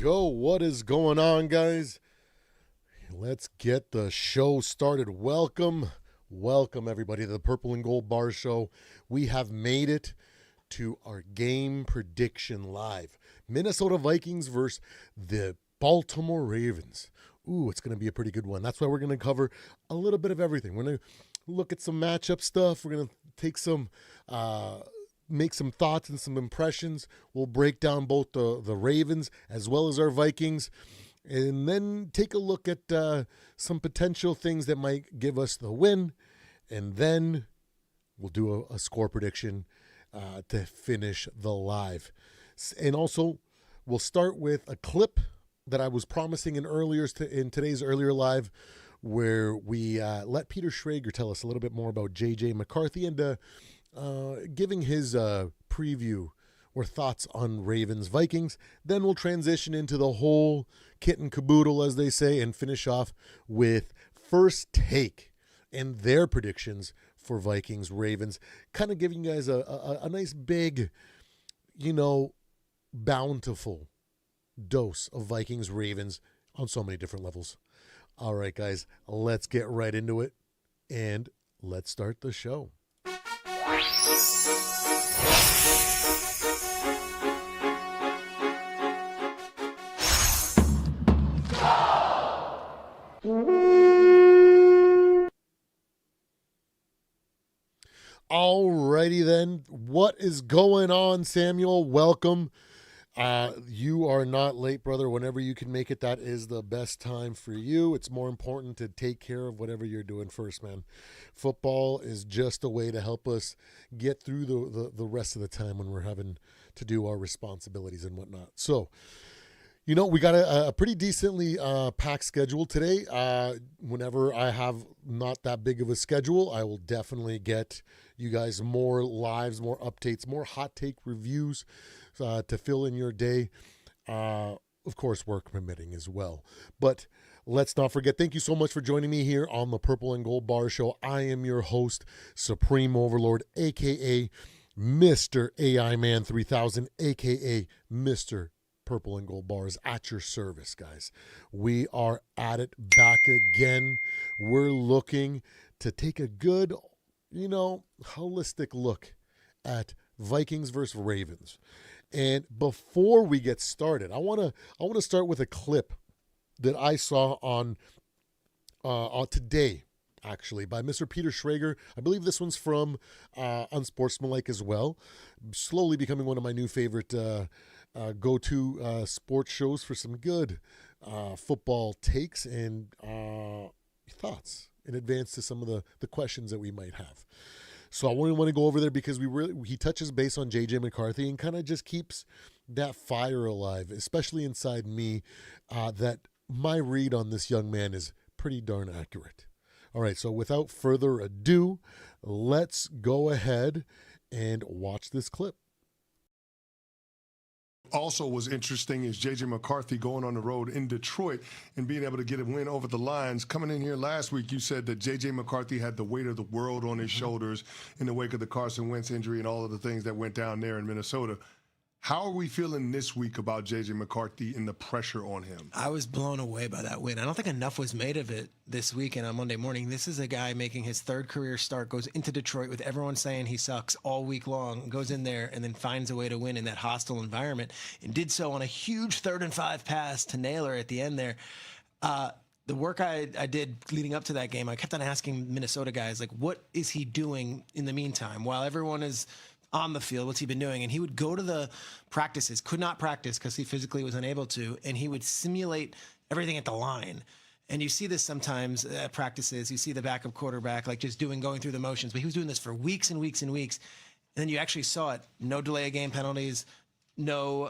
go. What is going on, guys? Let's get the show started. Welcome, everybody, to the Purple and Gold Bar Show. We have made it to our game prediction live. Minnesota Vikings versus the Baltimore Ravens. Ooh, it's going to be a pretty good one. That's why we're going to cover a little bit of everything. We're going to look at some matchup stuff. We're going to take some, make some thoughts and some impressions. We'll break down both the Ravens as well as our Vikings, and then take a look at some potential things that might give us the win, and then we'll do a score prediction to finish the live. And also, we'll start with a clip that I was promising in today's earlier live, where we let Peter Schrager tell us a little bit more about JJ McCarthy and giving his preview or thoughts on Ravens Vikings. Then we'll transition into the whole kit and caboodle, as they say, and finish off with First Take and their predictions for Vikings Ravens, kind of giving you guys a nice big, bountiful dose of Vikings Ravens on so many different levels. All right, guys, let's get right into it, and let's start the show. Alrighty then, what is going on, Samuel? Welcome. You are not late, brother. Whenever you can make it, that is the best time for you. It's more important to take care of whatever you're doing first, man. Football is just a way to help us get through the rest of the time when we're having to do our responsibilities and whatnot. So, we got a pretty decently packed schedule today. Whenever I have not that big of a schedule, I will definitely get you guys more lives, more updates, more hot take reviews to fill in your day. Of course, work permitting as well. But let's not forget, thank you so much for joining me here on the Purple and Gold Bar Show. I am your host, Supreme Overlord, a.k.a. Mr. AI Man 3000, a.k.a. Mr. Purple and Gold Bars, at your service, guys. We are at it back again. We're looking to take a good, holistic look at Vikings versus Ravens. And before we get started, I want to start with a clip that I saw on today, actually, by Mr. Peter Schrager. I believe this one's from Unsportsmanlike as well. Slowly becoming one of my new favorite go-to sports shows for some good football takes and thoughts in advance to some of the questions that we might have. So I want to go over there because he touches base on JJ McCarthy and kind of just keeps that fire alive, especially inside me, that my read on this young man is pretty darn accurate. All right, so without further ado, let's go ahead and watch this clip. Also was interesting is JJ McCarthy going on the road in Detroit and being able to get a win over the Lions. Coming in here last week, you said that JJ McCarthy had the weight of the world on his shoulders in the wake of the Carson Wentz injury and all of the things that went down there in Minnesota. How are we feeling this week about JJ McCarthy and the pressure on him? I was blown away by that win. I don't think enough was made of it this weekend on Monday morning. This is a guy making his third career start, goes into Detroit with everyone saying he sucks all week long, goes in there and then finds a way to win in that hostile environment, and did so on a huge 3rd and 5 pass to Naylor at the end there. The work I did leading up to that game, I kept on asking Minnesota guys, like, what is he doing in the meantime while everyone is on the field? What's he been doing? And he would go to the practices, could not practice because he physically was unable to, and he would simulate everything at the line. And you see this sometimes at practices. You see the backup quarterback like just going through the motions, but he was doing this for weeks and weeks and weeks. And then you actually saw it. No delay of game penalties, no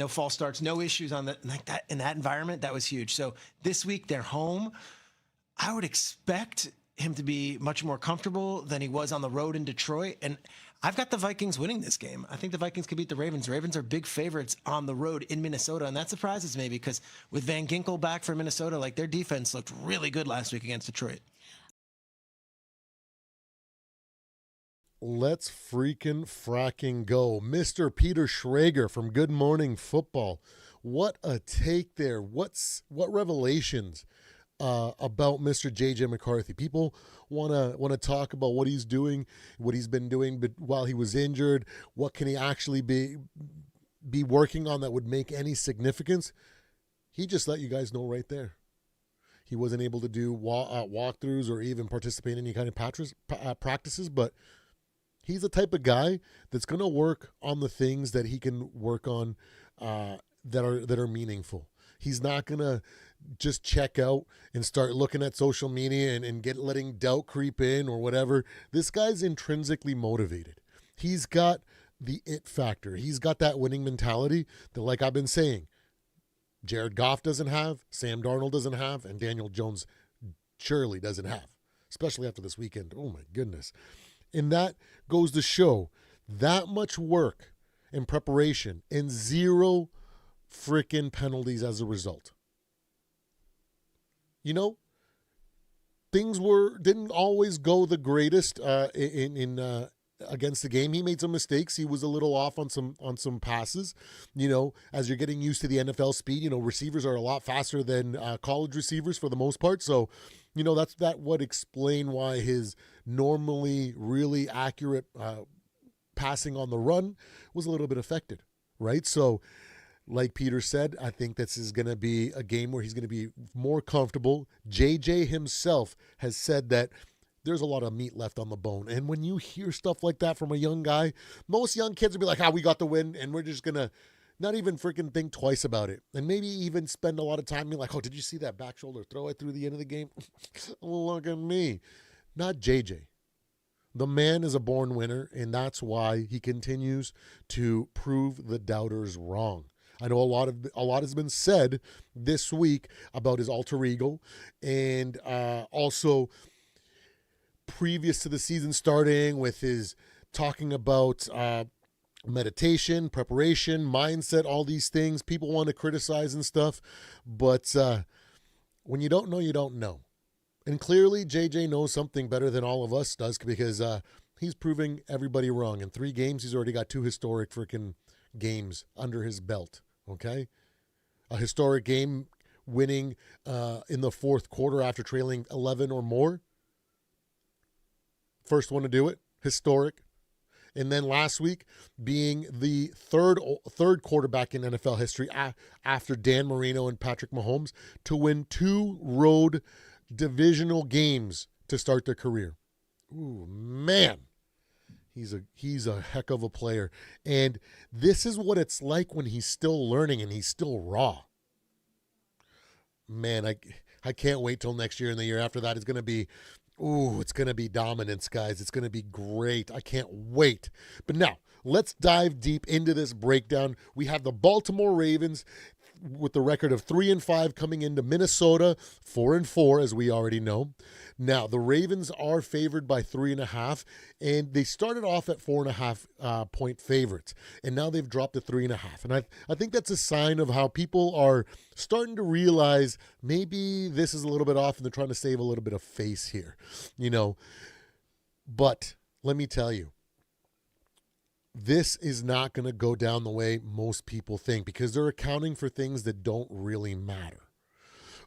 false starts, no issues on that in that environment. That was huge. So this week they're home. I would expect him to be much more comfortable than he was on the road in Detroit. And I've got the Vikings winning this game. I think the Vikings could beat the Ravens. Ravens are big favorites on the road in Minnesota, and that surprises me because with Van Ginkel back for Minnesota, like their defense looked really good last week against Detroit. Let's freaking fracking go. Mr. Peter Schrager from Good Morning Football. What a take there. What revelations about Mr. JJ McCarthy. People want to talk about what he's doing, what he's been doing but while he was injured. What can he actually be working on that would make any significance? He just let you guys know right there. He wasn't able to do walkthroughs or even participate in any kind of practices, but he's the type of guy that's going to work on the things that he can work on that are meaningful. He's not going to just check out and start looking at social media and letting doubt creep in or whatever. This guy's intrinsically motivated. He's got the it factor. He's got that winning mentality that, like I've been saying, Jared Goff doesn't have, Sam Darnold doesn't have, and Daniel Jones surely doesn't have, especially after this weekend. Oh, my goodness. And that goes to show that much work and preparation and zero freaking penalties as a result. You know, things didn't always go the greatest against the game. He made some mistakes. He was a little off on some passes. You know, as you're getting used to the NFL speed, you know, receivers are a lot faster than college receivers for the most part. So, you know, that would explain why his normally really accurate passing on the run was a little bit affected, right? So, like Peter said, I think this is going to be a game where he's going to be more comfortable. JJ himself has said that there's a lot of meat left on the bone. And when you hear stuff like that from a young guy, most young kids will be like, we got the win, and we're just going to not even freaking think twice about it. And maybe even spend a lot of time being like, did you see that back shoulder throw I threw the end of the game? Look at me. Not JJ. The man is a born winner, and that's why he continues to prove the doubters wrong. I know a lot has been said this week about his alter ego, and also previous to the season starting with his talking about meditation, preparation, mindset, all these things. People want to criticize and stuff, but when you don't know, you don't know. And clearly JJ knows something better than all of us does, because he's proving everybody wrong. In 3 games, he's already got 2 historic freaking games under his belt. Okay, a historic game winning in the 4th quarter after trailing 11 or more. First one to do it, historic. And then last week being the third quarterback in NFL history after Dan Marino and Patrick Mahomes to win 2 road divisional games to start their career. Ooh, man. He's a heck of a player. And this is what it's like when he's still learning and he's still raw. Man, I can't wait till next year and the year after that. It's going to be dominance, guys. It's going to be great. I can't wait. But now, let's dive deep into this breakdown. We have the Baltimore Ravens with the record of 3-5 coming into Minnesota, 4-4, as we already know. Now, the Ravens are favored by 3.5, and they started off at 4.5 point favorites, and now they've dropped to 3.5. And I think that's a sign of how people are starting to realize maybe this is a little bit off, and they're trying to save a little bit of face here, you know. But let me tell you, this is not going to go down the way most people think, because they're accounting for things that don't really matter.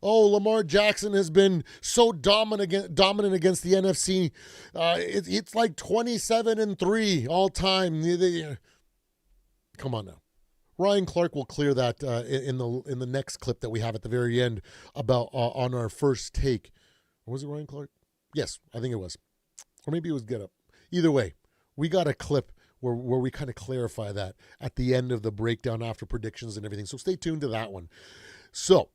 Oh, Lamar Jackson has been so dominant against the NFC. It's like 27-3 all time. Come on now. Ryan Clark will clear that in the next clip that we have at the very end about on our first take. Or was it Ryan Clark? Yes, I think it was. Or maybe it was Get Up. Either way, we got a clip where we kind of clarify that at the end of the breakdown after predictions and everything. So stay tuned to that one. So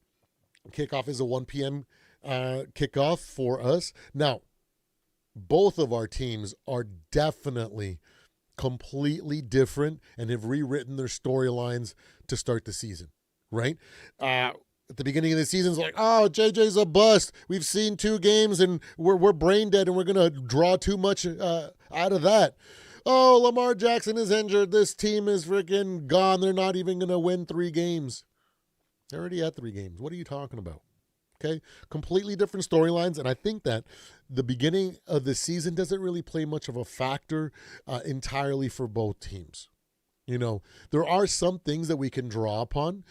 kickoff is a 1 p.m. Kickoff for us. Now, both of our teams are definitely completely different and have rewritten their storylines to start the season, right? At the beginning of the season, it's like, JJ's a bust. We've seen 2 games and we're brain dead and we're going to draw too much out of that. Oh, Lamar Jackson is injured. This team is freaking gone. They're not even going to win 3 games. They're already at 3 games. What are you talking about? Okay, completely different storylines, and I think that the beginning of the season doesn't really play much of a factor entirely for both teams. There are some things that we can draw upon,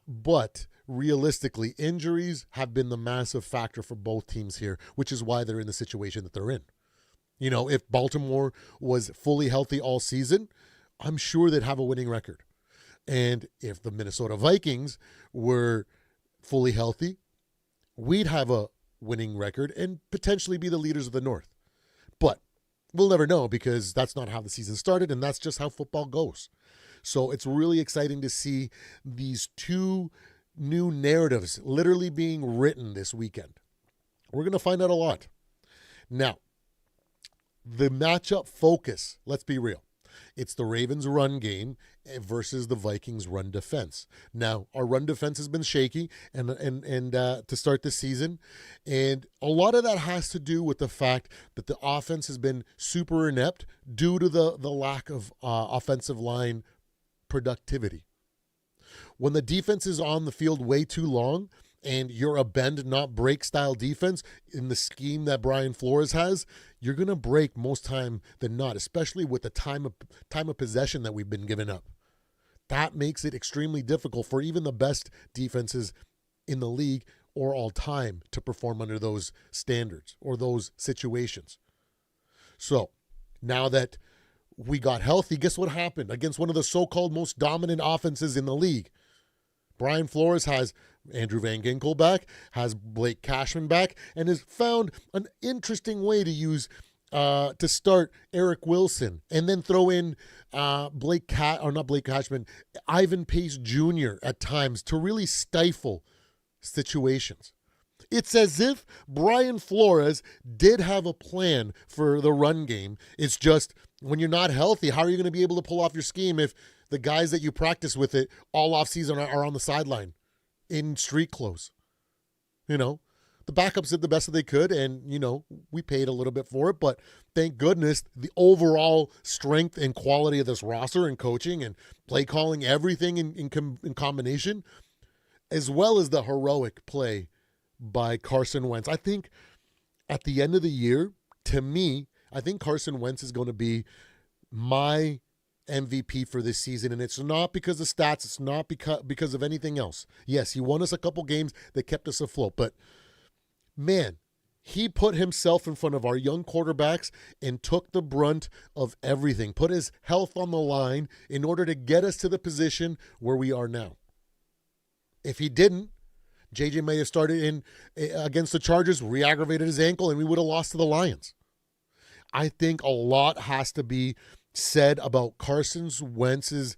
but realistically, injuries have been the massive factor for both teams here, which is why they're in the situation that they're in. If Baltimore was fully healthy all season, I'm sure they'd have a winning record. And if the Minnesota Vikings were fully healthy, we'd have a winning record and potentially be the leaders of the North. But we'll never know because that's not how the season started, and that's just how football goes. So it's really exciting to see these two new narratives literally being written this weekend. We're going to find out a lot. Now, the matchup focus, let's be real. It's the Ravens' run game versus the Vikings' run defense. Now, our run defense has been shaky and to start the season, and a lot of that has to do with the fact that the offense has been super inept due to the lack of offensive line productivity. When the defense is on the field way too long and you're a bend not break style defense in the scheme that Brian Flores has, you're going to break most time than not, especially with the time of possession that we've been giving up. That makes it extremely difficult for even the best defenses in the league or all time to perform under those standards or those situations. So now that we got healthy, guess what happened against one of the so-called most dominant offenses in the league? Brian Flores has Andrew Van Ginkel back, has Blake Cashman back, and has found an interesting way to use to start Eric Wilson and then throw in Ivan Pace Jr. at times to really stifle situations. It's as if Brian Flores did have a plan for the run game. It's just when you're not healthy, how are you going to be able to pull off your scheme if the guys that you practice with it all offseason are on the sideline in street clothes? The backups did the best that they could, and, we paid a little bit for it, but thank goodness the overall strength and quality of this roster and coaching and play calling, everything in combination, as well as the heroic play by Carson Wentz. I think at the end of the year, to me, I think Carson Wentz is going to be my MVP for this season, and it's not because of stats. It's not because of anything else. Yes, he won us a couple games that kept us afloat, but man, he put himself in front of our young quarterbacks and took the brunt of everything, put his health on the line in order to get us to the position where we are now. If he didn't, JJ may have started in against the Chargers, re-aggravated his ankle, and we would have lost to the Lions. I think a lot has to be said about Carson Wentz's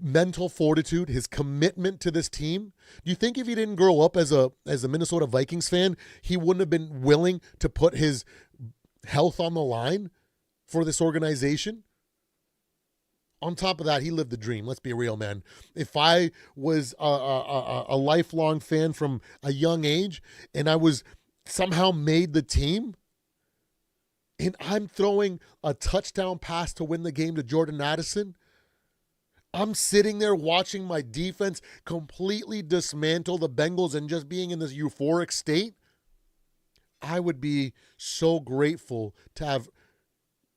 mental fortitude, his commitment to this team. Do you think if he didn't grow up as a Minnesota Vikings fan, he wouldn't have been willing to put his health on the line for this organization? On top of that, he lived the dream. Let's be real, man. If I was a lifelong fan from a young age and I was somehow made the team and I'm throwing a touchdown pass to win the game to Jordan Addison, I'm sitting there watching my defense completely dismantle the Bengals and just being in this euphoric state, I would be so grateful to have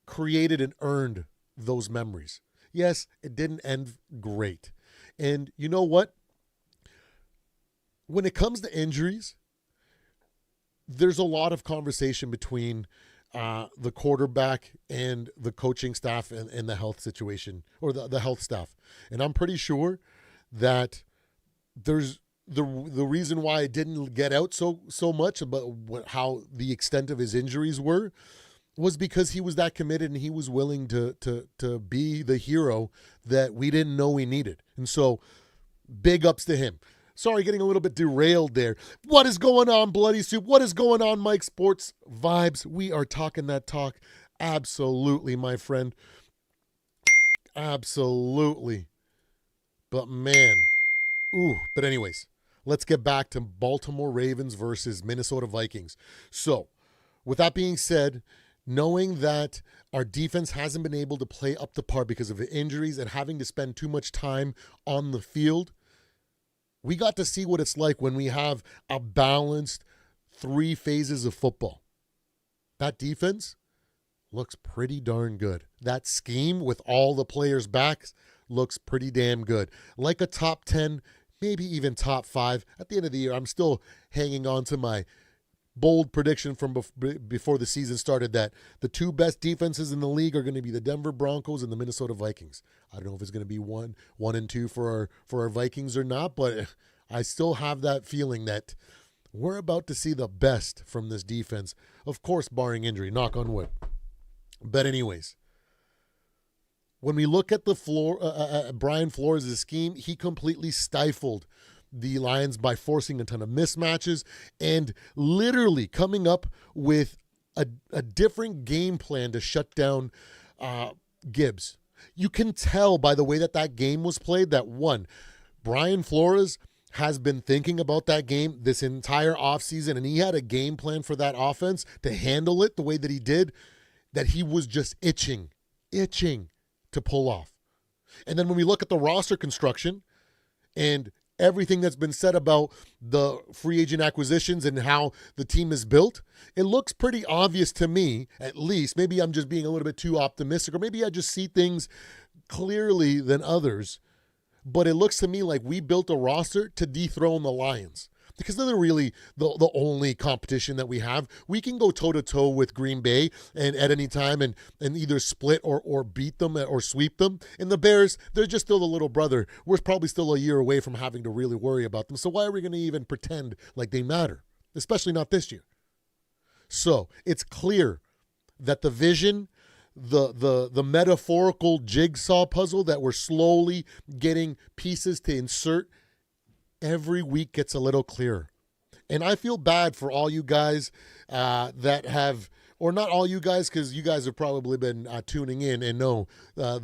created and earned those memories. Yes, it didn't end great. And you know what? When it comes to injuries, there's a lot of conversation between the quarterback and the coaching staff and the health situation, or the health staff. And I'm pretty sure that there's the reason why it didn't get out so much about how the extent of his injuries were was because he was that committed and he was willing to be the hero that we didn't know we needed. And so big ups to him. Sorry, getting a little bit derailed there. What is going on, Bloody Soup? What is going on, Mike Sports Vibes? We are talking that talk. Absolutely, my friend. Absolutely. But man, but anyways, let's get back to Baltimore Ravens versus Minnesota Vikings. So with that being said, knowing that our defense hasn't been able to play up to par because of the injuries and having to spend too much time on the field, we got to see what it's like when we have a balanced 3 phases of football. That defense looks pretty darn good. That scheme with all the players back looks pretty damn good. Like a top 10, maybe even top 5. At the end of the year, I'm still hanging on to my bold prediction from before the season started that the 2 best defenses in the league are going to be the Denver Broncos and the Minnesota Vikings. I don't know if it's going to be 1 and 2 for our Vikings or not, but I still have that feeling that we're about to see the best from this defense. Of course, barring injury, knock on wood. But anyways, when we look at the Brian Flores' scheme, he completely stifled the Lions by forcing a ton of mismatches and literally coming up with a different game plan to shut down Gibbs. You can tell by the way that game was played that, one, Brian Flores has been thinking about that game this entire offseason, and he had a game plan for that offense to handle it the way that he did, that he was just itching to pull off. And then when we look at the roster construction and everything that's been said about the free agent acquisitions and how the team is built, it looks pretty obvious to me, at least. Maybe I'm just being a little bit too optimistic, or maybe I just see things clearly than others. But it looks to me like we built a roster to dethrone the Lions, because they're really the only competition that we have. We can go toe-to-toe with Green Bay and at any time and either split or beat them or sweep them. And the Bears, they're just still the little brother. We're probably still a year away from having to really worry about them. So why are we going to even pretend like they matter, especially not this year? So it's clear that the vision, the metaphorical jigsaw puzzle that we're slowly getting pieces to insert every week gets a little clearer. And I feel bad for all you guys that have, or not all you guys, because you guys have probably been tuning in and know have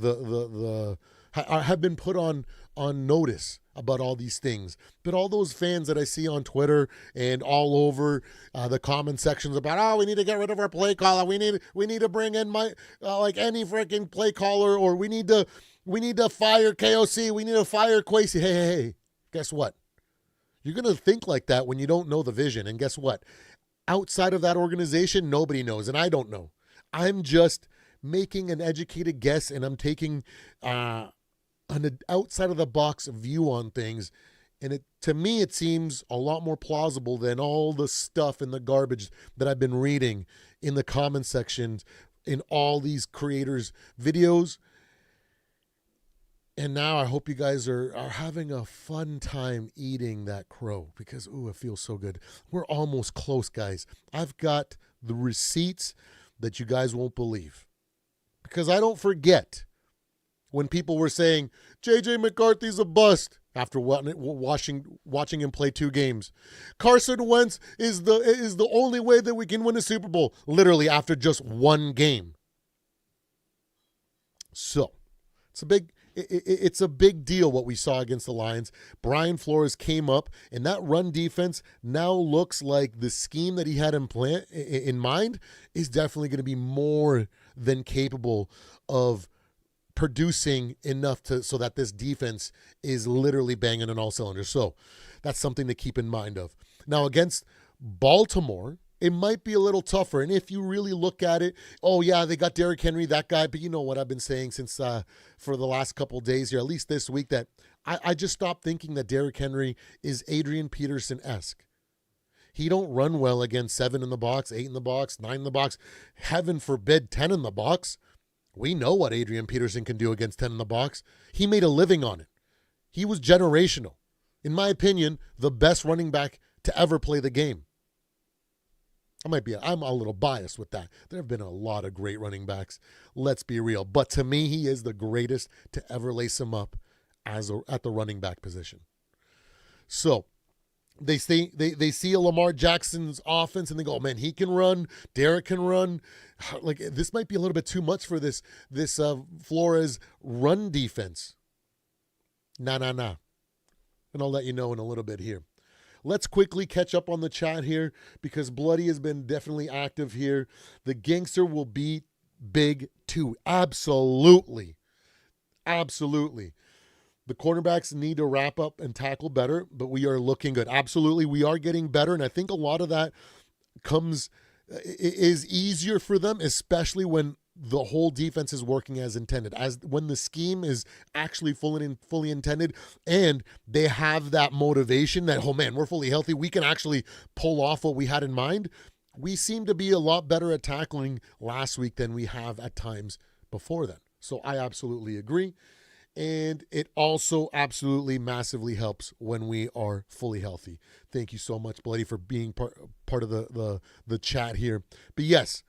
been put on notice about all these things. But all those fans that I see on Twitter and all over the comment sections about, we need to get rid of our play caller. We need to bring in any freaking play caller, or we need to fire KOC. We need to fire Kwesi. Hey, guess what? You're going to think like that when you don't know the vision. And guess what? Outside of that organization, nobody knows, and I don't know. I'm just making an educated guess, and I'm taking an outside-of-the-box view on things. And to me, it seems a lot more plausible than all the stuff and the garbage that I've been reading in the comment sections in all these creators' videos. And now I hope you guys are having a fun time eating that crow, because, it feels so good. We're almost close, guys. I've got the receipts that you guys won't believe, because I don't forget when people were saying, JJ McCarthy's a bust after watching him play 2 games. Carson Wentz is the only way that we can win a Super Bowl, literally after just 1 game. So it's a big deal what we saw against the Lions. Brian Flores came up, and that run defense now looks like the scheme that he had in mind is definitely going to be more than capable of producing enough so that this defense is literally banging on all cylinders. So that's something to keep in mind of. Now, against Baltimore, it might be a little tougher. And if you really look at it, they got Derrick Henry, that guy. But you know what I've been saying since for the last couple of days here, at least this week, that I just stopped thinking that Derrick Henry is Adrian Peterson-esque. He don't run well against 7 in the box, 8 in the box, 9 in the box. Heaven forbid 10 in the box. We know what Adrian Peterson can do against 10 in the box. He made a living on it. He was generational. In my opinion, the best running back to ever play the game. I'm a little biased with that. There have been a lot of great running backs. Let's be real. But to me, he is the greatest to ever lace him up at the running back position. So they see a Lamar Jackson's offense and they go, oh, man, he can run. Derrick can run. Like, this might be a little bit too much for this Flores run defense. Nah. And I'll let you know in a little bit here. Let's quickly catch up on the chat here, because Bloody has been definitely active here. The Gangster will be big too. Absolutely. The cornerbacks need to wrap up and tackle better, but we are looking good. Absolutely, we are getting better, and I think a lot of that comes is easier for them, especially when the whole defense is working as intended, as when the scheme is actually fully intended, and they have that motivation that, oh man, we're fully healthy, we can actually pull off what we had in mind. We seem to be a lot better at tackling last week than we have at times before then. So I absolutely agree. And it also absolutely massively helps when we are fully healthy. Thank you so much, Bloody, for being part of the chat here. But yes,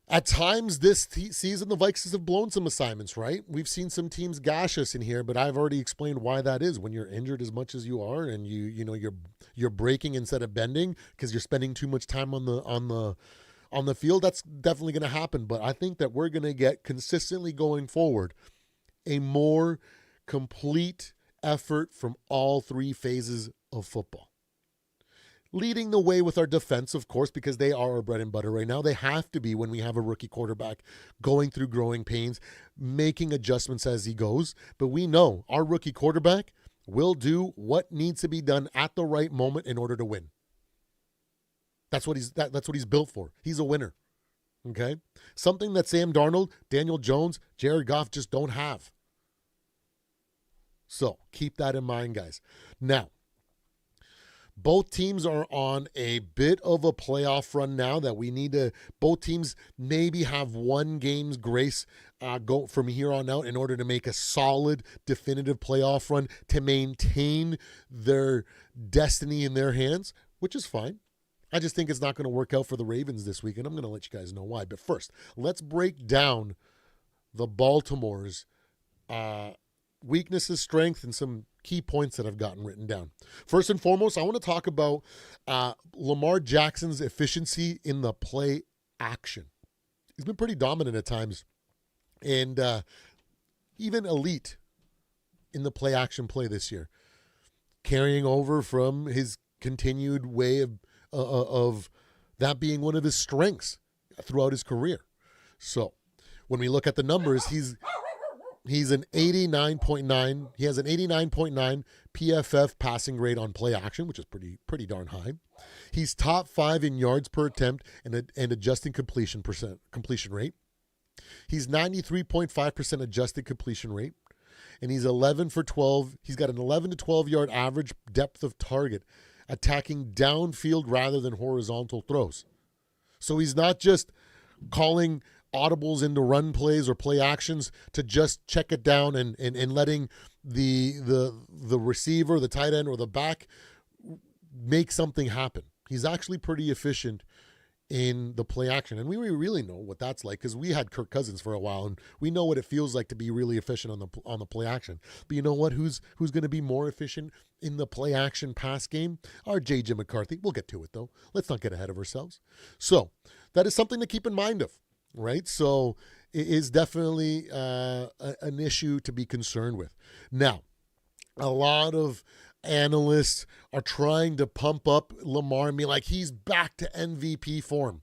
at times this season, the Vikings have blown some assignments, right? We've seen some teams gash us in here, but I've already explained why that is. When you're injured as much as you are, and you're breaking instead of bending because you're spending too much time on the field, that's definitely going to happen. But I think that we're going to get consistently going forward a more complete effort from all three phases of football. Leading the way with our defense, of course, because they are our bread and butter right now. They have to be when we have a rookie quarterback going through growing pains, making adjustments as he goes. But we know our rookie quarterback will do what needs to be done at the right moment in order to win. That's what he's built for. He's a winner. Okay? Something that Sam Darnold, Daniel Jones, Jared Goff just don't have. So keep that in mind, guys. Now, both teams are on a bit of a playoff run now that we need to, both teams maybe have one game's grace go from here on out in order to make a solid, definitive playoff run to maintain their destiny in their hands, which is fine. I just think it's not going to work out for the Ravens this week, and I'm going to let you guys know why. But first, let's break down the Baltimore's weaknesses, strength, and some key points that I've gotten written down. First and foremost, I want to talk about Lamar Jackson's efficiency in the play action. He's been pretty dominant at times, and even elite in the play action play this year, carrying over from his continued way of that being one of his strengths throughout his career. So when we look at the numbers, he's an 89.9. He has an 89.9 PFF passing grade on play action, which is pretty darn high. He's top 5 in yards per attempt and adjusting completion rate. He's 93.5% adjusted completion rate, and he's 11 for 12. He's got an 11 to 12 yard average depth of target, attacking downfield rather than horizontal throws. So he's not just calling audibles into run plays or play actions to just check it down and letting the receiver, the tight end, or the back make something happen. He's actually pretty efficient in the play action. And we really know what that's like because we had Kirk Cousins for a while, and we know what it feels like to be really efficient on the play action. But you know what? Who's going to be more efficient in the play action pass game? Our JJ McCarthy. We'll get to it, though. Let's not get ahead of ourselves. So that is something to keep in mind of, right? So it is definitely an issue to be concerned with. Now, a lot of analysts are trying to pump up Lamar and be like, he's back to MVP form.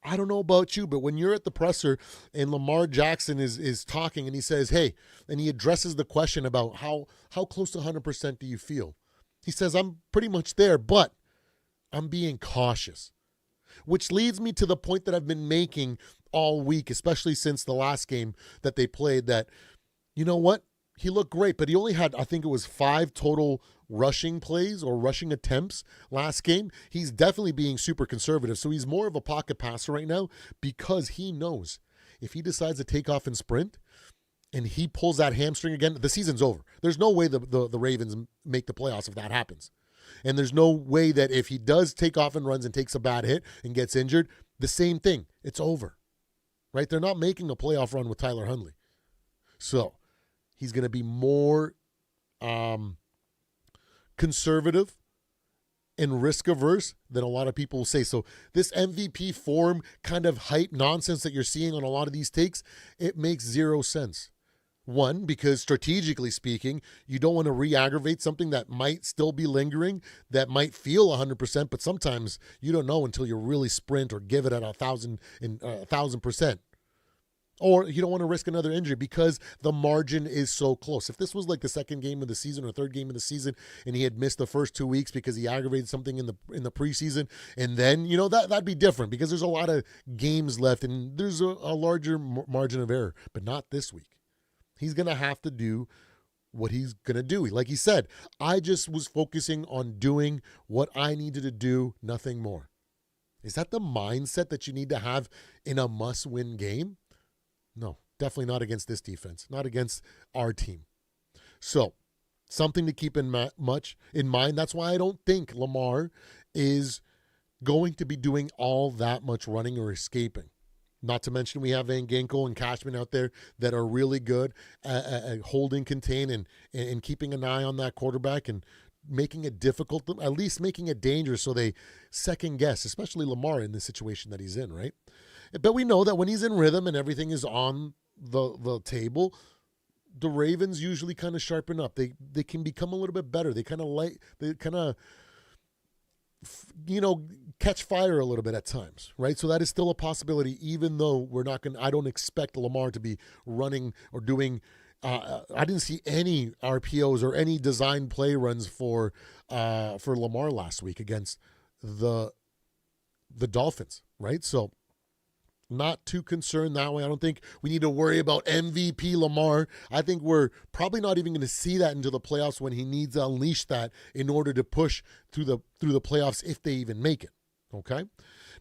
I don't know about you, but when you're at the presser and Lamar Jackson is talking and he says, hey, and he addresses the question about how close to 100% do you feel? He says, I'm pretty much there, but I'm being cautious. Which leads me to the point that I've been making all week, especially since the last game that they played, that, you know what? He looked great, but he only had, I think it was 5 total rushing plays or rushing attempts last game. He's definitely being super conservative. So he's more of a pocket passer right now because he knows if he decides to take off and sprint and he pulls that hamstring again, the season's over. There's no way the Ravens make the playoffs if that happens. And there's no way that if he does take off and runs and takes a bad hit and gets injured, the same thing. It's over, right? They're not making a playoff run with Tyler Huntley. So he's going to be more conservative and risk-averse than a lot of people will say. So this MVP form kind of hype nonsense that you're seeing on a lot of these takes, it makes zero sense. One, because strategically speaking, you don't want to re-aggravate something that might still be lingering, that might feel 100%, but sometimes you don't know until you really sprint or give it at 1,000%. Or you don't want to risk another injury because the margin is so close. If this was like the second game of the season or third game of the season and he had missed the first 2 weeks because he aggravated something in the preseason, and then, that'd be different because there's a lot of games left and there's a larger margin of error, but not this week. He's going to have to do what he's going to do. Like he said, I just was focusing on doing what I needed to do, nothing more. Is that the mindset that you need to have in a must-win game? No, definitely not against this defense, not against our team. So, something to keep in mind. That's why I don't think Lamar is going to be doing all that much running or escaping. Not to mention we have Van Ginkel and Cashman out there that are really good at holding, contain, and keeping an eye on that quarterback and making it difficult, at least making it dangerous so they second guess, especially Lamar in the situation that he's in, right? But we know that when he's in rhythm and everything is on the table, the Ravens usually kind of sharpen up. They can become a little bit better. They kind of catch fire a little bit at times, right? So that is still a possibility, even though I don't expect Lamar to be running or doing. I didn't see any RPOs or any design play runs for Lamar last week against the Dolphins, right? So not too concerned that way. I don't think we need to worry about MVP Lamar. I think we're probably not even going to see that until the playoffs when he needs to unleash that in order to push through the playoffs if they even make it. Okay?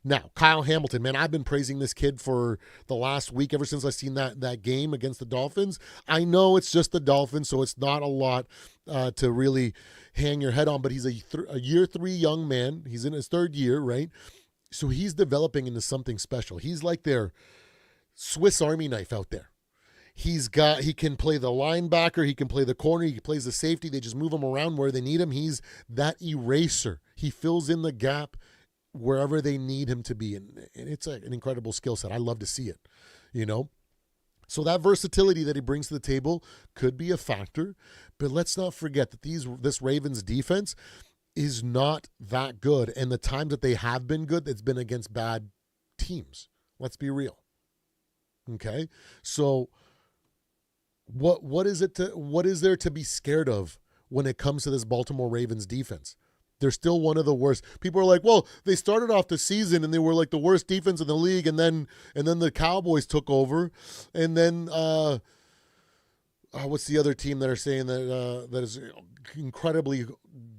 Now, Kyle Hamilton, man, I've been praising this kid for the last week ever since I've seen that game against the Dolphins. I know it's just the Dolphins, so it's not a lot to really hang your head on, but he's a year 3 young man. He's in his 3rd year, right? So he's developing into something special. He's like their Swiss Army knife out there. He can play the linebacker, he can play the corner, he plays the safety. They just move him around where they need him. He's that eraser. He fills in the gap wherever they need him to be. And it's an incredible skill set. I love to see it, So that versatility that he brings to the table could be a factor. But let's not forget that this Ravens defense is not that good. And the times that they have been good, it's been against bad teams. Let's be real. Okay? So what is there to be scared of when it comes to this Baltimore Ravens defense? They're still one of the worst. People are like, well, they started off the season and they were like the worst defense in the league, and then the Cowboys took over, and then what's the other team that are saying that is incredibly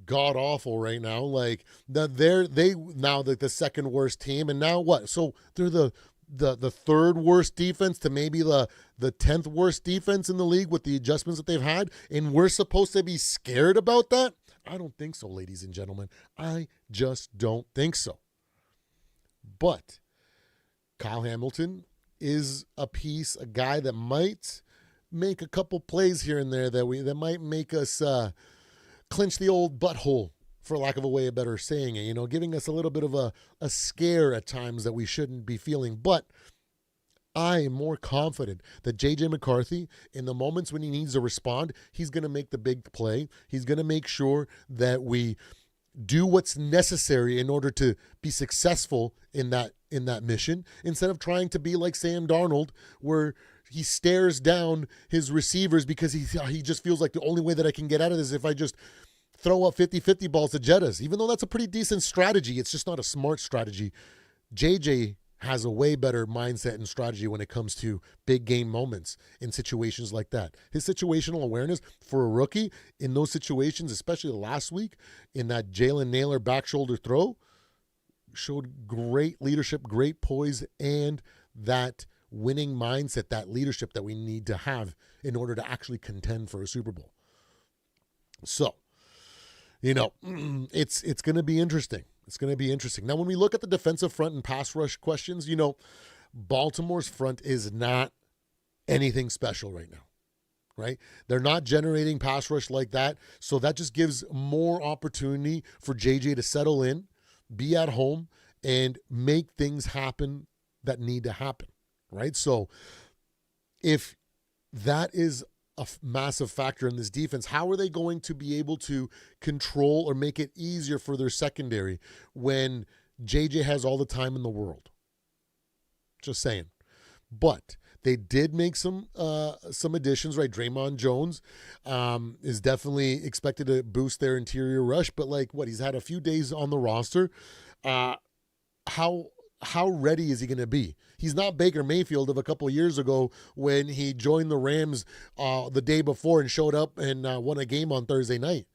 god awful right now? Like that they now the second worst team, and now what? So they're the 3rd worst defense to maybe the 10th worst defense in the league with the adjustments that they've had, and we're supposed to be scared about that? I don't think so, ladies and gentlemen. I just don't think so. But Kyle Hamilton is a guy that might make a couple plays here and there that might make us clinch the old butthole, for lack of a way of better saying it, giving us a little bit of a scare at times that we shouldn't be feeling. But I am more confident that JJ McCarthy, in the moments when he needs to respond, he's going to make the big play. He's going to make sure that we do what's necessary in order to be successful in that mission, instead of trying to be like Sam Darnold, where he stares down his receivers because he just feels like the only way that I can get out of this is if I just throw up 50-50 balls to Jettas. Even though that's a pretty decent strategy, it's just not a smart strategy. JJ has a way better mindset and strategy when it comes to big game moments in situations like that. His situational awareness for a rookie in those situations, especially last week in that Jalen Naylor back shoulder throw, showed great leadership, great poise, and that winning mindset, that leadership that we need to have in order to actually contend for a Super Bowl. So, it's going to be interesting. It's going to be interesting. Now, when we look at the defensive front and pass rush questions, Baltimore's front is not anything special right now, right? They're not generating pass rush like that. So that just gives more opportunity for JJ to settle in, be at home, and make things happen that need to happen, right? So if that is a massive factor in this defense, how are they going to be able to control or make it easier for their secondary when JJ has all the time in the world? Just saying. But They did make some additions, right? Draymond Jones is definitely expected to boost their interior rush, but like he's had a few days on the roster. How ready is he going to be? He's not Baker Mayfield of a couple of years ago when he joined the Rams the day before and showed up and won a game on Thursday night.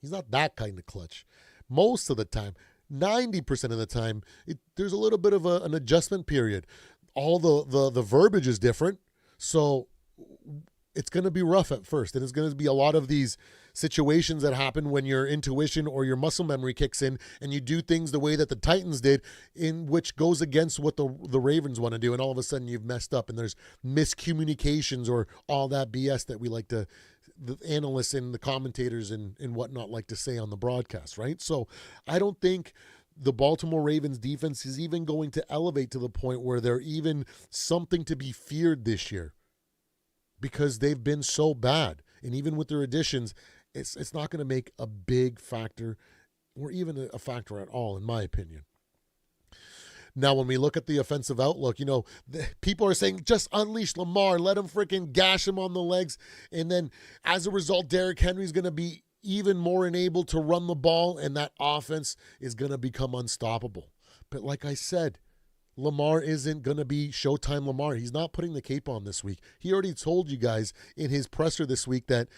He's not that kind of clutch. Most of the time, 90% of the time, there's a little bit of an adjustment period. All the verbiage is different, so it's going to be rough at first, and it's going to be a lot of these situations that happen when your intuition or your muscle memory kicks in and you do things the way that the Titans did, in which goes against what the Ravens want to do, and all of a sudden you've messed up and there's miscommunications or all that BS that we like to, the analysts and the commentators and whatnot like to say on the broadcast, right? So I don't think the Baltimore Ravens defense is even going to elevate to the point where they're even something to be feared this year, because they've been so bad. And even with their additions, it's not going to make a big factor or even a factor at all, in my opinion. Now, when we look at the offensive outlook, people are saying just unleash Lamar, let him freaking gash him on the legs. And then as a result, Derrick Henry's going to be even more enabled to run the ball, and that offense is going to become unstoppable. But like I said, Lamar isn't going to be Showtime Lamar. He's not putting the cape on this week. He already told you guys in his presser this week that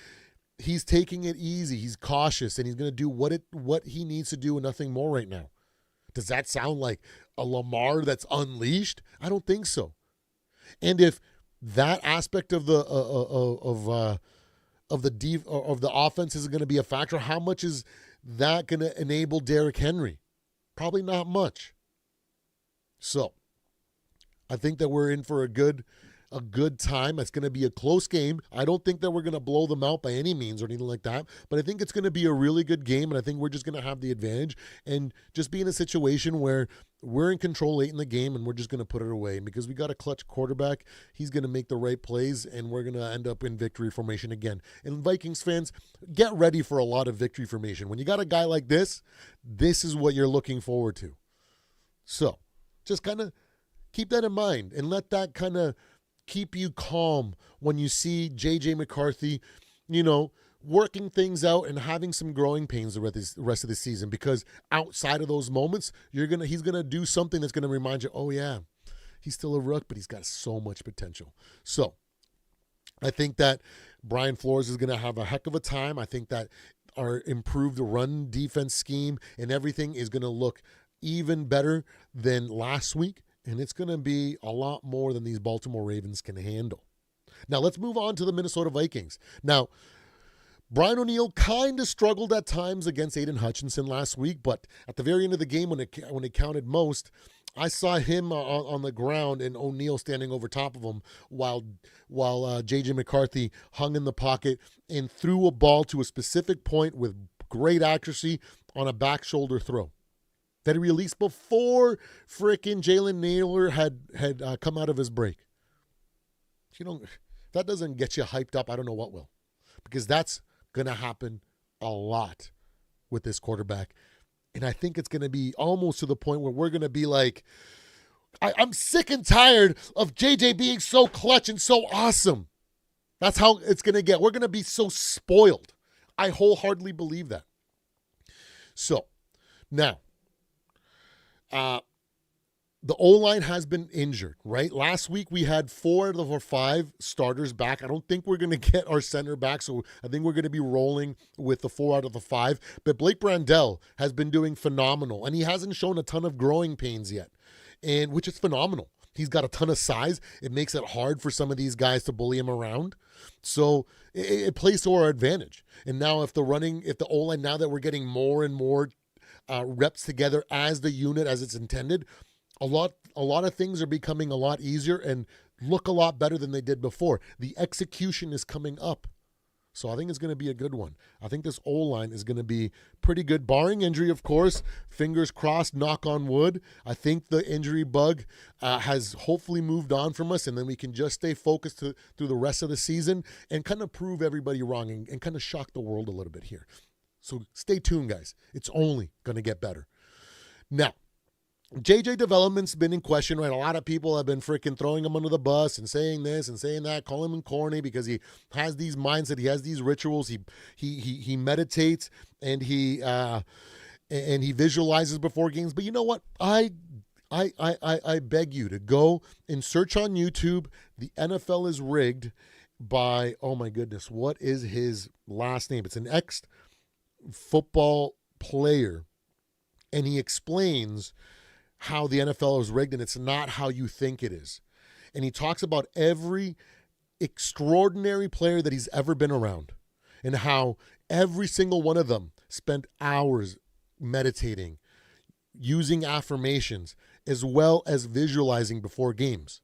he's taking it easy. He's cautious, and he's going to do what he needs to do and nothing more right now. Does that sound like a Lamar that's unleashed? I don't think so. And if that aspect of the offense is going to be a factor, how much is that going to enable Derrick Henry? Probably not much. So I think that we're in for a good time. It's going to be a close game. I don't think that we're going to blow them out by any means or anything like that, but I think it's going to be a really good game, and I think we're just going to have the advantage and just be in a situation where we're in control late in the game and we're just going to put it away. And because we got a clutch quarterback, he's going to make the right plays, and we're going to end up in victory formation again. And Vikings fans, get ready for a lot of victory formation. When you got a guy like this is what you're looking forward to. So just kind of keep that in mind and let that kind of keep you calm when you see JJ McCarthy, working things out and having some growing pains the rest of the season, because outside of those moments, he's going to do something that's going to remind you, oh yeah, he's still a rook, but he's got so much potential. So I think that Brian Flores is going to have a heck of a time. I think that our improved run defense scheme and everything is going to look even better than last week, and it's going to be a lot more than these Baltimore Ravens can handle. Now, let's move on to the Minnesota Vikings. Now, Brian O'Neill kind of struggled at times against Aiden Hutchinson last week, but at the very end of the game when it counted most, I saw him on the ground and O'Neill standing over top of him while JJ McCarthy hung in the pocket and threw a ball to a specific point with great accuracy on a back shoulder throw that he released before frickin' Jalen Naylor had come out of his break. If that doesn't get you hyped up, I don't know what will. Because that's going to happen a lot with this quarterback. And I think it's going to be almost to the point where we're going to be like, I'm sick and tired of JJ being so clutch and so awesome. That's how it's going to get. We're going to be so spoiled. I wholeheartedly believe that. So, now, the O-line has been injured, right? Last week we had 4 out of our 5 starters back. I don't think we're going to get our center back, so I think we're going to be rolling with the 4 out of the 5. But Blake Brandel has been doing phenomenal, and he hasn't shown a ton of growing pains yet, and which is phenomenal. He's got a ton of size. It makes it hard for some of these guys to bully him around. So it plays to our advantage. And now if the O-line, now that we're getting more and more reps together as the unit as it's intended, a lot of things are becoming a lot easier and look a lot better than they did before. The execution is coming up. So I think it's going to be a good one. I think this O-line is going to be pretty good, barring injury, of course. Fingers crossed, knock on wood. I think the injury bug has hopefully moved on from us, and then we can just stay focused through the rest of the season and kind of prove everybody wrong and kind of shock the world a little bit here. So stay tuned, guys. It's only going to get better. Now, JJ development's been in question, right? A lot of people have been freaking throwing him under the bus and saying this and saying that, calling him corny because he has these mindset, he has these rituals, he meditates and he visualizes before games. But you know what? I beg you to go and search on YouTube. The NFL is rigged by, oh my goodness, what is his last name? It's an ex-football player, and he explains how the NFL is rigged, and it's not how you think it is. And he talks about every extraordinary player that he's ever been around and how every single one of them spent hours meditating, using affirmations, as well as visualizing before games.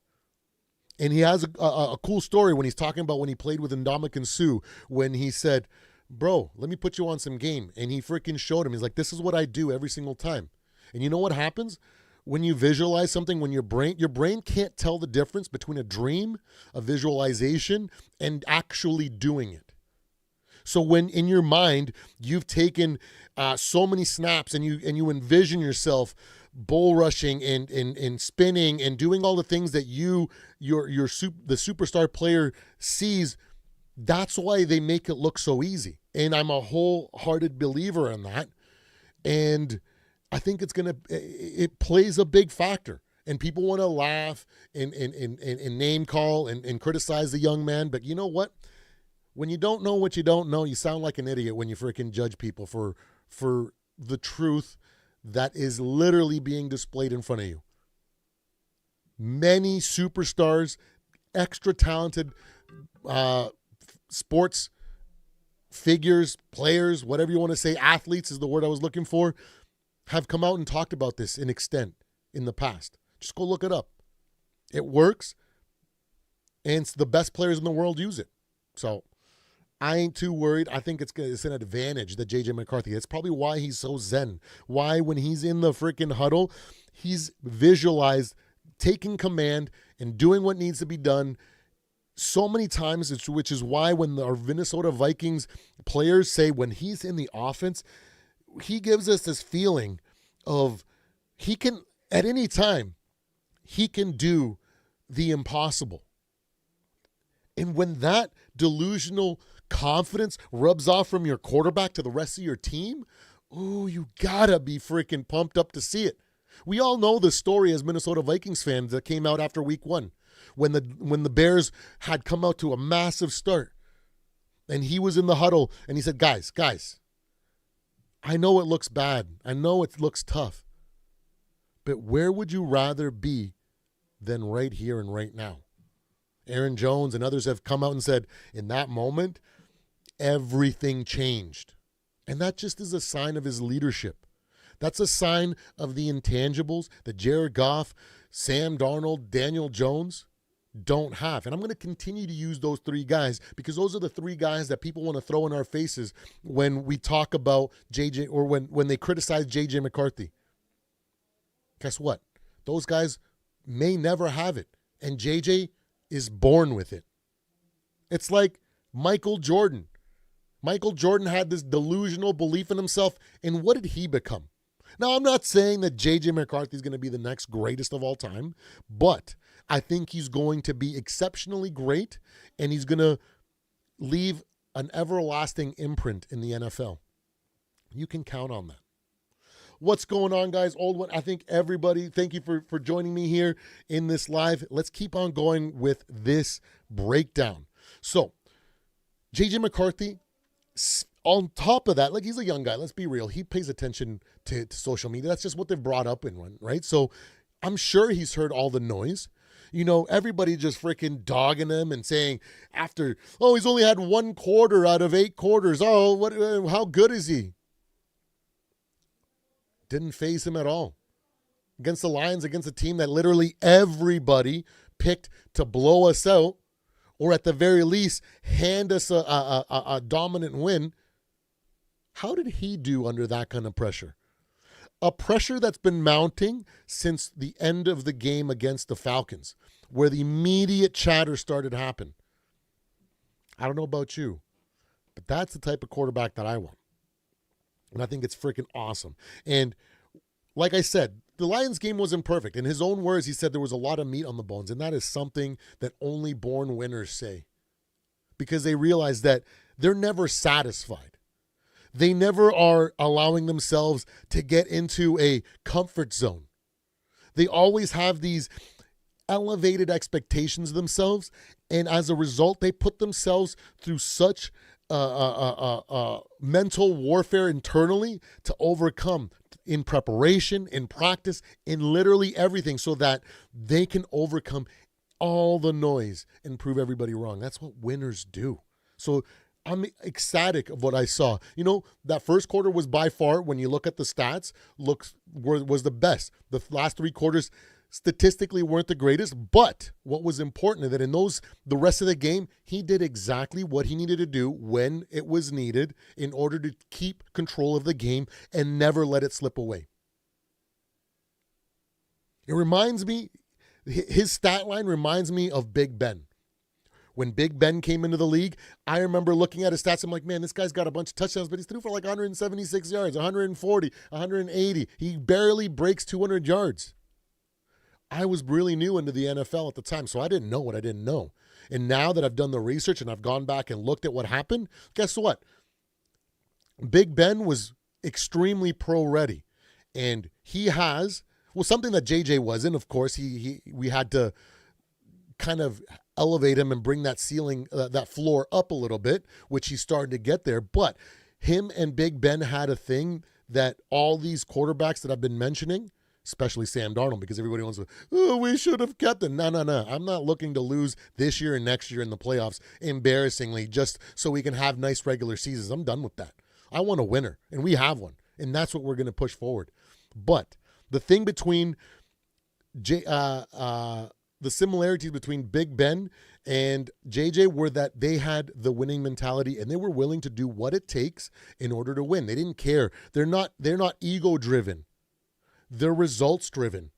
And he has a cool story when he's talking about when he played with Ndamukong Suh, when he said, bro, let me put you on some game. And he freaking showed him. He's like, this is what I do every single time. And you know what happens? When you visualize something, when your brain can't tell the difference between a dream, a visualization, and actually doing it. So when in your mind, you've taken so many snaps and you envision yourself bull rushing and spinning and doing all the things that the superstar player sees, that's why they make it look so easy. And I'm a wholehearted believer in that. And I think it plays a big factor. And people want to laugh and name call and criticize the young man. But you know what? When you don't know what you don't know, you sound like an idiot when you freaking judge people for the truth that is literally being displayed in front of you. Many superstars, extra talented sports figures, players, whatever you want to say, athletes is the word I was looking for, have come out and talked about this in extent in the past. Just go look it up. It works, and the best players in the world use it. So I ain't too worried. I think it's an advantage that JJ McCarthy. It's probably why he's so zen. Why when he's in the freaking huddle, he's visualized taking command and doing what needs to be done so many times, which is why when our Minnesota Vikings players say when he's in the offense, he gives us this feeling of he can, at any time, he can do the impossible. And when that delusional confidence rubs off from your quarterback to the rest of your team, ooh, you gotta be freaking pumped up to see it. We all know the story as Minnesota Vikings fans that came out after week 1 when the Bears had come out to a massive start. And he was in the huddle and he said, guys, I know it looks bad. I know it looks tough. But where would you rather be than right here and right now? Aaron Jones and others have come out and said, in that moment, everything changed. And that just is a sign of his leadership. That's a sign of the intangibles that Jared Goff, Sam Darnold, Daniel Jones don't have. And I'm going to continue to use those 3 guys because those are the 3 guys that people want to throw in our faces when we talk about JJ or when they criticize JJ McCarthy. Guess what? Those guys may never have it. And JJ is born with it. It's like Michael Jordan. Michael Jordan had this delusional belief in himself. And what did he become? Now, I'm not saying that JJ McCarthy is going to be the next greatest of all time, but I think he's going to be exceptionally great, and he's going to leave an everlasting imprint in the NFL. You can count on that. What's going on, guys? Old one. I think everybody, thank you for joining me here in this live. Let's keep on going with this breakdown. So, JJ McCarthy, on top of that, like he's a young guy, let's be real. He pays attention to social media. That's just what they've brought up in, right? So I'm sure he's heard all the noise. You know, everybody just freaking dogging him and saying he's only had 1 quarter out of 8 quarters. Oh, how good is he? Didn't faze him at all. Against the Lions, against a team that literally everybody picked to blow us out, or at the very least, hand us a dominant win. How did he do under that kind of pressure? A pressure that's been mounting since the end of the game against the Falcons, where the immediate chatter started to happen. I don't know about you, but that's the type of quarterback that I want. And I think it's freaking awesome. And like I said, the Lions game wasn't perfect. In his own words, he said there was a lot of meat on the bones, and that is something that only born winners say, because they realize that they're never satisfied. They never are allowing themselves to get into a comfort zone. They always have these elevated expectations of themselves, and as a result, they put themselves through such mental warfare internally to overcome in preparation, in practice, in literally everything, so that they can overcome all the noise and prove everybody wrong. That's what winners do. So I'm ecstatic of what I saw. You know, that first quarter was by far, when you look at the stats, was the best. The last three quarters statistically weren't the greatest, but what was important is that in the rest of the game, he did exactly what he needed to do when it was needed in order to keep control of the game and never let it slip away. It reminds me, his stat line reminds me of Big Ben. When Big Ben came into the league, I remember looking at his stats. I'm like, man, this guy's got a bunch of touchdowns, but he's threw for like 176 yards, 140, 180. He barely breaks 200 yards. I was really new into the NFL at the time, so I didn't know what I didn't know. And now that I've done the research and I've gone back and looked at what happened, guess what? Big Ben was extremely pro-ready. And he has, well, something that JJ wasn't, of course. We had to kind of elevate him and bring that ceiling, that floor up a little bit, which he started to get there. But him and Big Ben had a thing that all these quarterbacks that I've been mentioning, especially Sam Darnold, because everybody wants to, oh, we should have kept him. No. I'm not looking to lose this year and next year in the playoffs embarrassingly just so we can have nice regular seasons. I'm done with that. I want a winner, and we have one, and that's what we're going to push forward. But the thing between the similarities between Big Ben and JJ were that they had the winning mentality, and they were willing to do what it takes in order to win. They didn't care. They're not ego-driven. They're results-driven.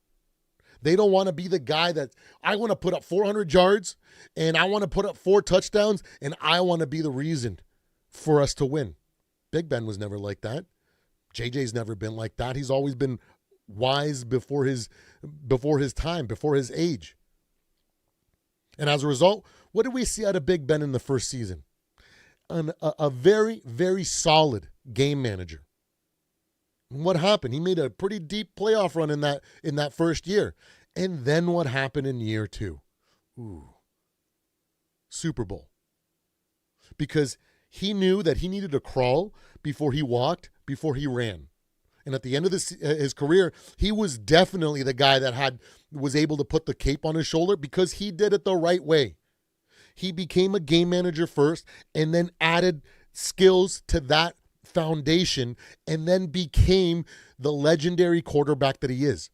They don't want to be the guy that, I want to put up 400 yards, and I want to put up 4 touchdowns, and I want to be the reason for us to win. Big Ben was never like that. JJ's never been like that. He's always been wise before his time, before his age. And as a result, what did we see out of Big Ben in the first season? A very, very solid game manager. And what happened? He made a pretty deep playoff run in that first year. And then what happened in year 2? Super Bowl. Because he knew that he needed to crawl before he walked, before he ran. And at the end of his career, he was definitely the guy that was able to put the cape on his shoulder because he did it the right way. He became a game manager first and then added skills to that foundation and then became the legendary quarterback that he is.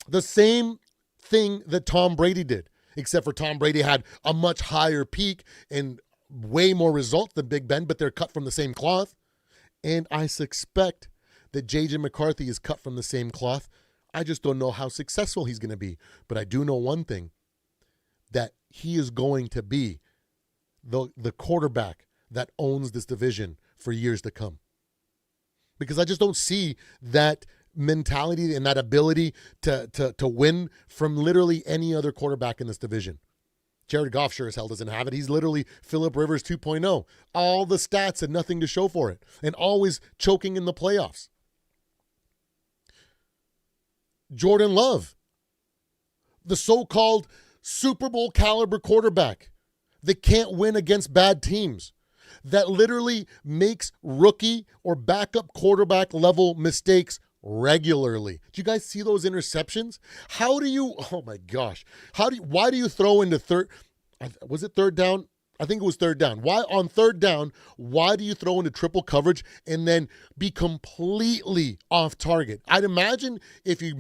The same thing that Tom Brady did, except for Tom Brady had a much higher peak and way more results than Big Ben, but they're cut from the same cloth. And I suspect that JJ McCarthy is cut from the same cloth. I just don't know how successful he's going to be. But I do know one thing, that he is going to be the quarterback that owns this division for years to come. Because I just don't see that mentality and that ability to win from literally any other quarterback in this division. Jared Goff sure as hell doesn't have it. He's literally Phillip Rivers 2.0. All the stats and nothing to show for it. And always choking in the playoffs. Jordan Love, the so-called Super Bowl caliber quarterback that can't win against bad teams, that literally makes rookie or backup quarterback level mistakes regularly. Do you guys see those interceptions? How do you, oh my gosh, why do you throw into was it third down? I think it was third down. Why on third down, why do you throw into triple coverage and then be completely off target? I'd imagine if you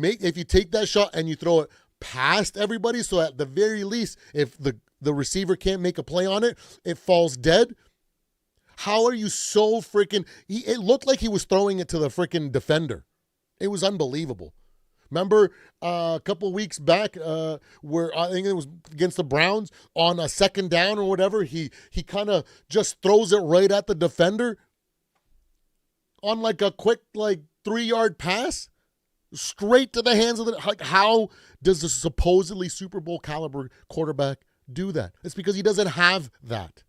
take that shot and you throw it past everybody, so at the very least, if the receiver can't make a play on it, it falls dead. How are you so freaking, it looked like he was throwing it to the freaking defender. It was unbelievable. Remember a couple of weeks back where I think it was against the Browns on a second down or whatever, he kind of just throws it right at the defender on like a quick 3-yard pass. straight to the hands of the, like, how does a supposedly Super Bowl caliber quarterback do that? It's because he doesn't have that.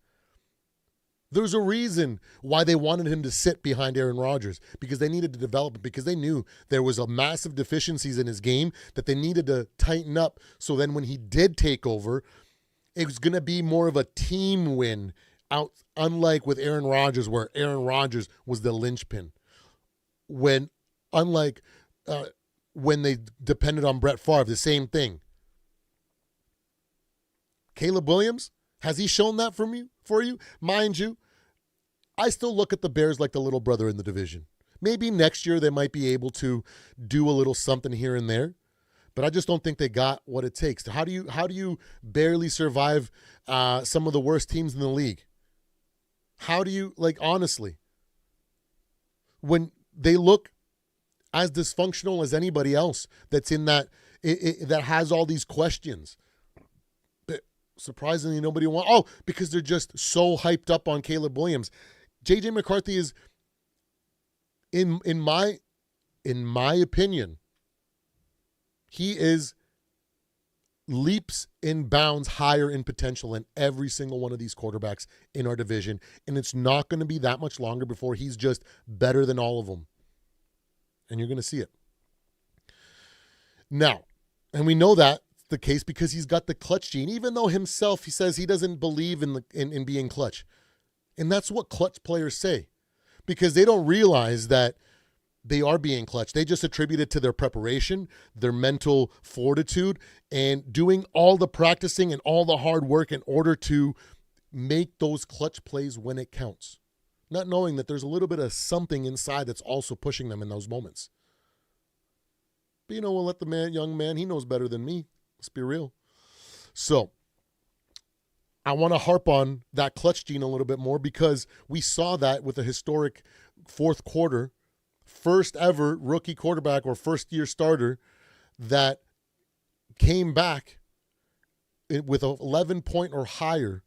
There's a reason why they wanted him to sit behind Aaron Rodgers, because they needed to develop it, because they knew there was a massive deficiencies in his game that they needed to tighten up. So then when he did take over, it was going to be more of a team win, unlike with Aaron Rodgers, where Aaron Rodgers was the linchpin. Unlike when they depended on Brett Favre, the same thing. Caleb Williams, has he shown that for you? Mind you, I still look at the Bears like the little brother in the division. Maybe next year they might be able to do a little something here and there, but I just don't think they got what it takes. How do you barely survive some of the worst teams in the league? How do you, like, honestly, when they look as dysfunctional as anybody else that's in that that has all these questions? But surprisingly, nobody wants. Oh, because they're just so hyped up on Caleb Williams. JJ McCarthy is, in my opinion, he is leaps and bounds higher in potential than every single one of these quarterbacks in our division, and it's not going to be that much longer before he's just better than all of them. And you're going to see it. Now, and we know that's the case because he's got the clutch gene, even though himself, he says he doesn't believe in being clutch. And that's what clutch players say, because they don't realize that they are being clutch. They just attribute it to their preparation, their mental fortitude, and doing all the practicing and all the hard work in order to make those clutch plays when it counts. Not knowing that there's a little bit of something inside that's also pushing them in those moments. But we'll let the young man, he knows better than me. Let's be real. So I want to harp on that clutch gene a little bit more, because we saw that with a historic fourth quarter, first ever rookie quarterback or first year starter that came back with an 11-point or higher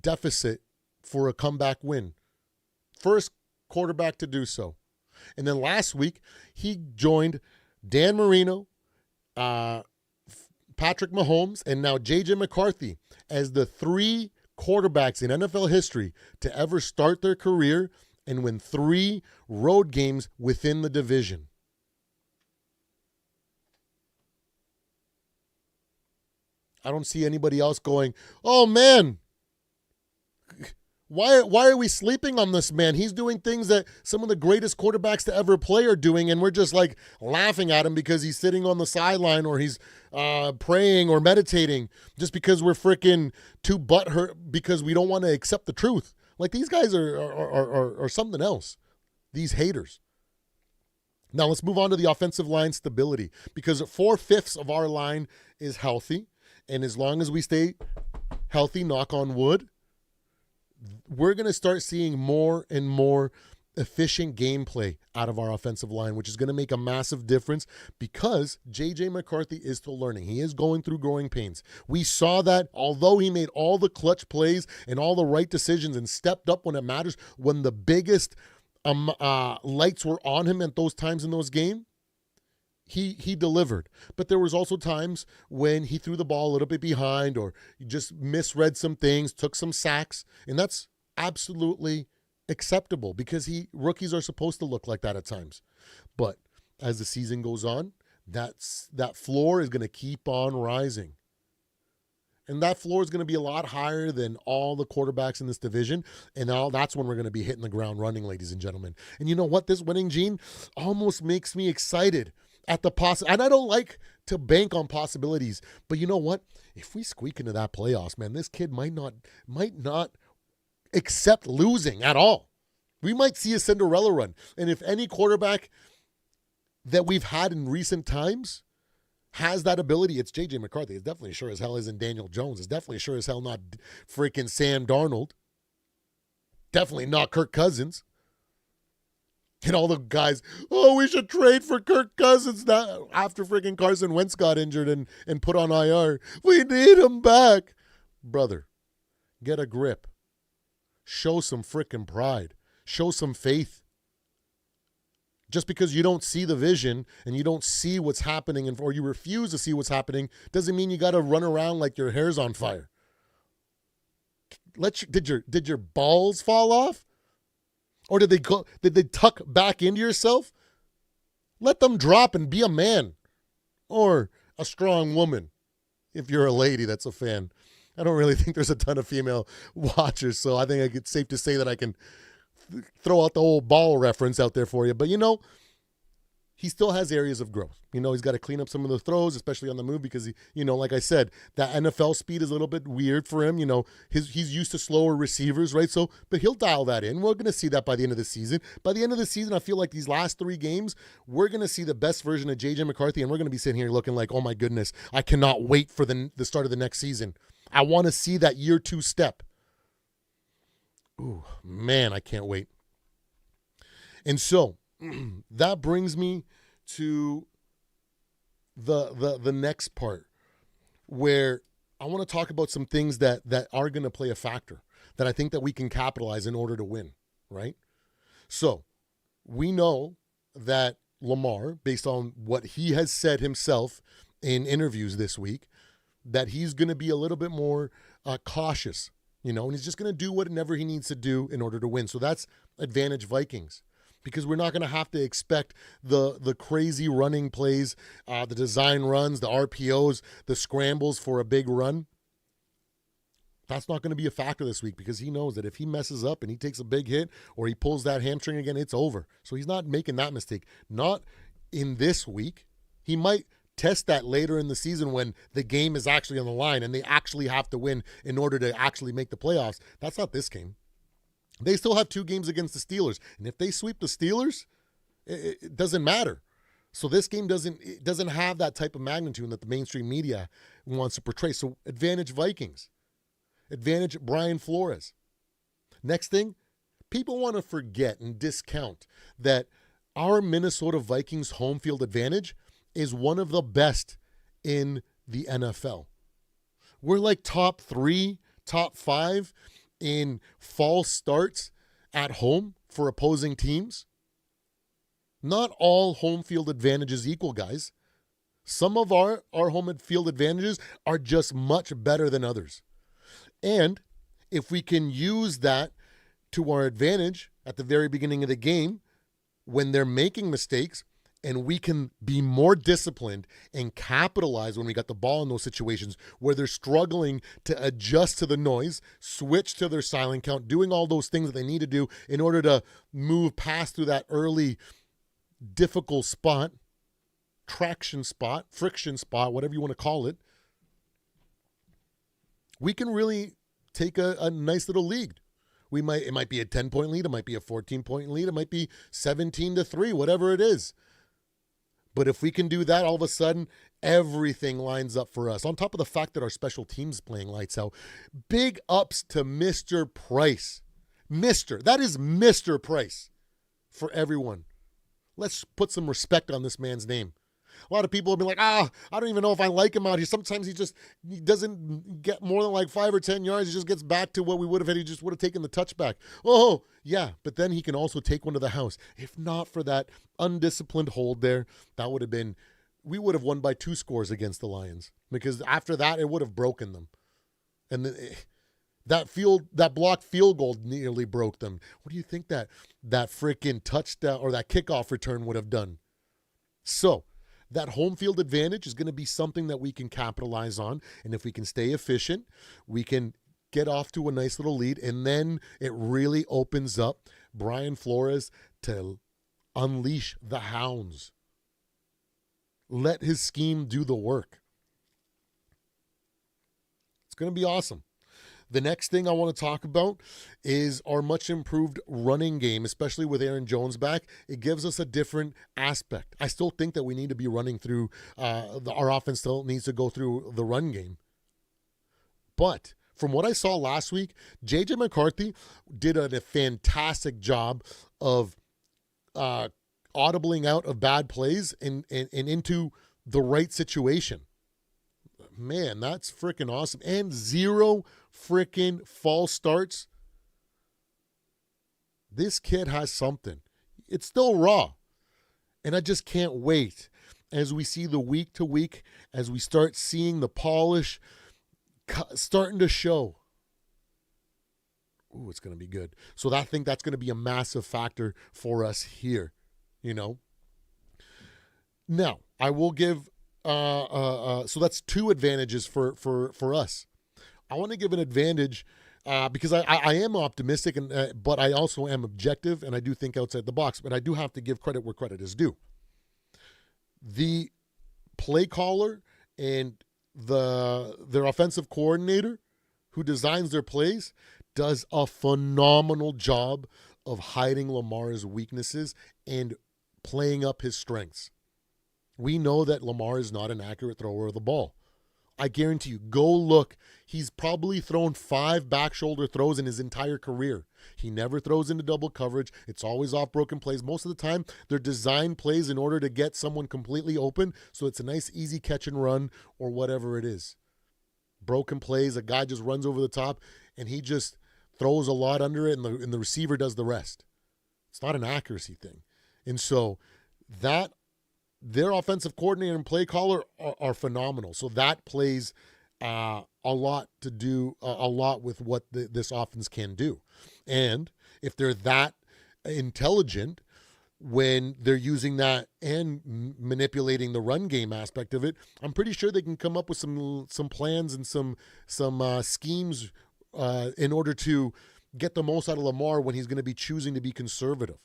deficit for a comeback win. First quarterback to do so. And then last week, he joined Dan Marino, Patrick Mahomes, and now JJ McCarthy as the 3 quarterbacks in NFL history to ever start their career and win 3 road games within the division. I don't see anybody else going, oh man, why are we sleeping on this man? He's doing things that some of the greatest quarterbacks to ever play are doing, and we're just like laughing at him because he's sitting on the sideline or he's praying or meditating just because we're freaking too butthurt because we don't want to accept the truth. Like, these guys are something else, these haters. Now let's move on to the offensive line stability, because 4/5 of our line is healthy, and as long as we stay healthy, knock on wood, we're going to start seeing more and more efficient gameplay out of our offensive line, which is going to make a massive difference because JJ McCarthy is still learning. He is going through growing pains. We saw that although he made all the clutch plays and all the right decisions and stepped up when it matters, when the biggest lights were on him at those times in those games, he delivered. But there was also times when he threw the ball a little bit behind or just misread some things, took some sacks, and that's absolutely acceptable because rookies are supposed to look like that at times. But as the season goes on, that floor is going to keep on rising. And that floor is going to be a lot higher than all the quarterbacks in this division. And now that's when we're going to be hitting the ground running, ladies and gentlemen. And you know what? This winning gene almost makes me excited at the and I don't like to bank on possibilities, but you know what? If we squeak into that playoffs, man, this kid might not accept losing at all. We might see a Cinderella run. And if any quarterback that we've had in recent times has that ability, it's JJ McCarthy. It's definitely sure as hell isn't Daniel Jones. It's definitely sure as hell not freaking Sam Darnold. Definitely not Kirk Cousins. And all the guys, oh, we should trade for Kirk Cousins now after freaking Carson Wentz got injured and put on IR. We need him back. Brother, get a grip. Show some freaking pride. Show some faith. Just because you don't see the vision and you don't see what's happening or you refuse to see what's happening doesn't mean you got to run around like your hair's on fire. Did your balls fall off? Or did they tuck back into yourself? Let them drop and be a man or a strong woman. If you're a lady that's a fan. I don't really think there's a ton of female watchers, so I think it's safe to say that I can throw out the old ball reference out there for you. But, he still has areas of growth. He's got to clean up some of the throws, especially on the move, because, like I said, that NFL speed is a little bit weird for him. He's used to slower receivers, right? So, but he'll dial that in. We're going to see that by the end of the season. By the end of the season, I feel like these last 3 games, we're going to see the best version of JJ McCarthy, and we're going to be sitting here looking like, oh my goodness, I cannot wait for the start of the next season. I want to see that year 2 step. Ooh, man, I can't wait. And so that brings me to the next part where I want to talk about some things that are going to play a factor that I think that we can capitalize in order to win, right? So we know that Lamar, based on what he has said himself in interviews this week, that he's going to be a little bit more cautious, and he's just going to do whatever he needs to do in order to win. So that's advantage Vikings. Because we're not going to have to expect the crazy running plays, the design runs, the RPOs, the scrambles for a big run. That's not going to be a factor this week because he knows that if he messes up and he takes a big hit or he pulls that hamstring again, it's over. So he's not making that mistake. Not in this week. He might test that later in the season when the game is actually on the line and they actually have to win in order to actually make the playoffs. That's not this game. They still have 2 games against the Steelers. And if they sweep the Steelers, it doesn't matter. So this game doesn't have that type of magnitude that the mainstream media wants to portray. So advantage Vikings. Advantage Brian Flores. Next thing, people want to forget and discount that our Minnesota Vikings home field advantage is one of the best in the NFL. We're like top 3, top 5 in false starts at home for opposing teams. Not all home field advantages equal, guys. Some of our home field advantages are just much better than others. And if we can use that to our advantage at the very beginning of the game, when they're making mistakes, and we can be more disciplined and capitalize when we got the ball in those situations where they're struggling to adjust to the noise, switch to their silent count, doing all those things that they need to do in order to move past through that early difficult spot, traction spot, friction spot, whatever you want to call it. We can really take a nice little lead. It might be a 10-point lead, it might be a 14-point lead, it might be 17-3, whatever it is. But if we can do that, all of a sudden, everything lines up for us. On top of the fact that our special team's playing lights out. Big ups to Mr. Price. That is Mr. Price for everyone. Let's put some respect on this man's name. A lot of people have been like, I don't even know if I like him out here. Sometimes he doesn't get more than like 5 or 10 yards. He just gets back to what we would have had. He just would have taken the touchback. Oh, yeah. But then he can also take one to the house. If not for that undisciplined hold there, we would have won by 2 scores against the Lions. Because after that, it would have broken them. And that blocked field goal nearly broke them. What do you think that freaking touchdown or that kickoff return would have done? So, that home field advantage is going to be something that we can capitalize on. And if we can stay efficient, we can get off to a nice little lead. And then it really opens up Brian Flores to unleash the hounds. Let his scheme do the work. It's going to be awesome. The next thing I want to talk about is our much improved running game, especially with Aaron Jones back. It gives us a different aspect. I still think that we need to be running through, our offense still needs to go through the run game. But from what I saw last week, JJ McCarthy did a fantastic job of audibling out of bad plays and into the right situation. Man, that's freaking awesome. And 0 freaking false starts. This kid has something. It's still raw. And I just can't wait as we see the week to week, as we start seeing the polish starting to show. Ooh, it's going to be good. So I think that's going to be a massive factor for us here, you know. Now, I will give, so that's two advantages for us. I want to give an advantage because I am optimistic, but I also am objective, and I do think outside the box, but I do have to give credit where credit is due. The play caller and their offensive coordinator who designs their plays does a phenomenal job of hiding Lamar's weaknesses and playing up his strengths. We know that Lamar is not an accurate thrower of the ball. I guarantee you, go look. He's probably thrown 5 back shoulder throws in his entire career. He never throws into double coverage. It's always off broken plays. Most of the time, they're designed plays in order to get someone completely open, so it's a nice, easy catch and run or whatever it is. Broken plays, a guy just runs over the top, and he just throws a lot under it, and the receiver does the rest. It's not an accuracy thing. And so that their offensive coordinator and play caller are phenomenal. So that plays a lot with what this offense can do. And if they're that intelligent when they're using that and manipulating the run game aspect of it, I'm pretty sure they can come up with some plans and some schemes in order to get the most out of Lamar when he's going to be choosing to be conservative,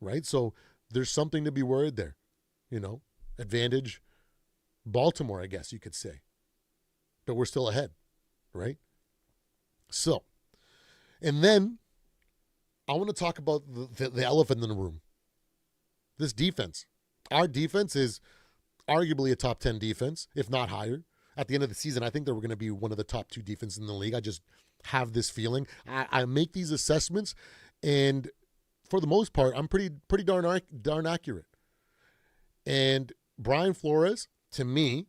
right? So there's something to be worried there. You know, advantage Baltimore, I guess you could say. But we're still ahead, right? So, and then I want to talk about the elephant in the room. This defense. Our defense is arguably a top 10 defense, if not higher. At the end of the season, I think that we're going to be one of the top 2 defenses in the league. I just have this feeling. I make these assessments, and for the most part, I'm pretty darn accurate. And Brian Flores, to me,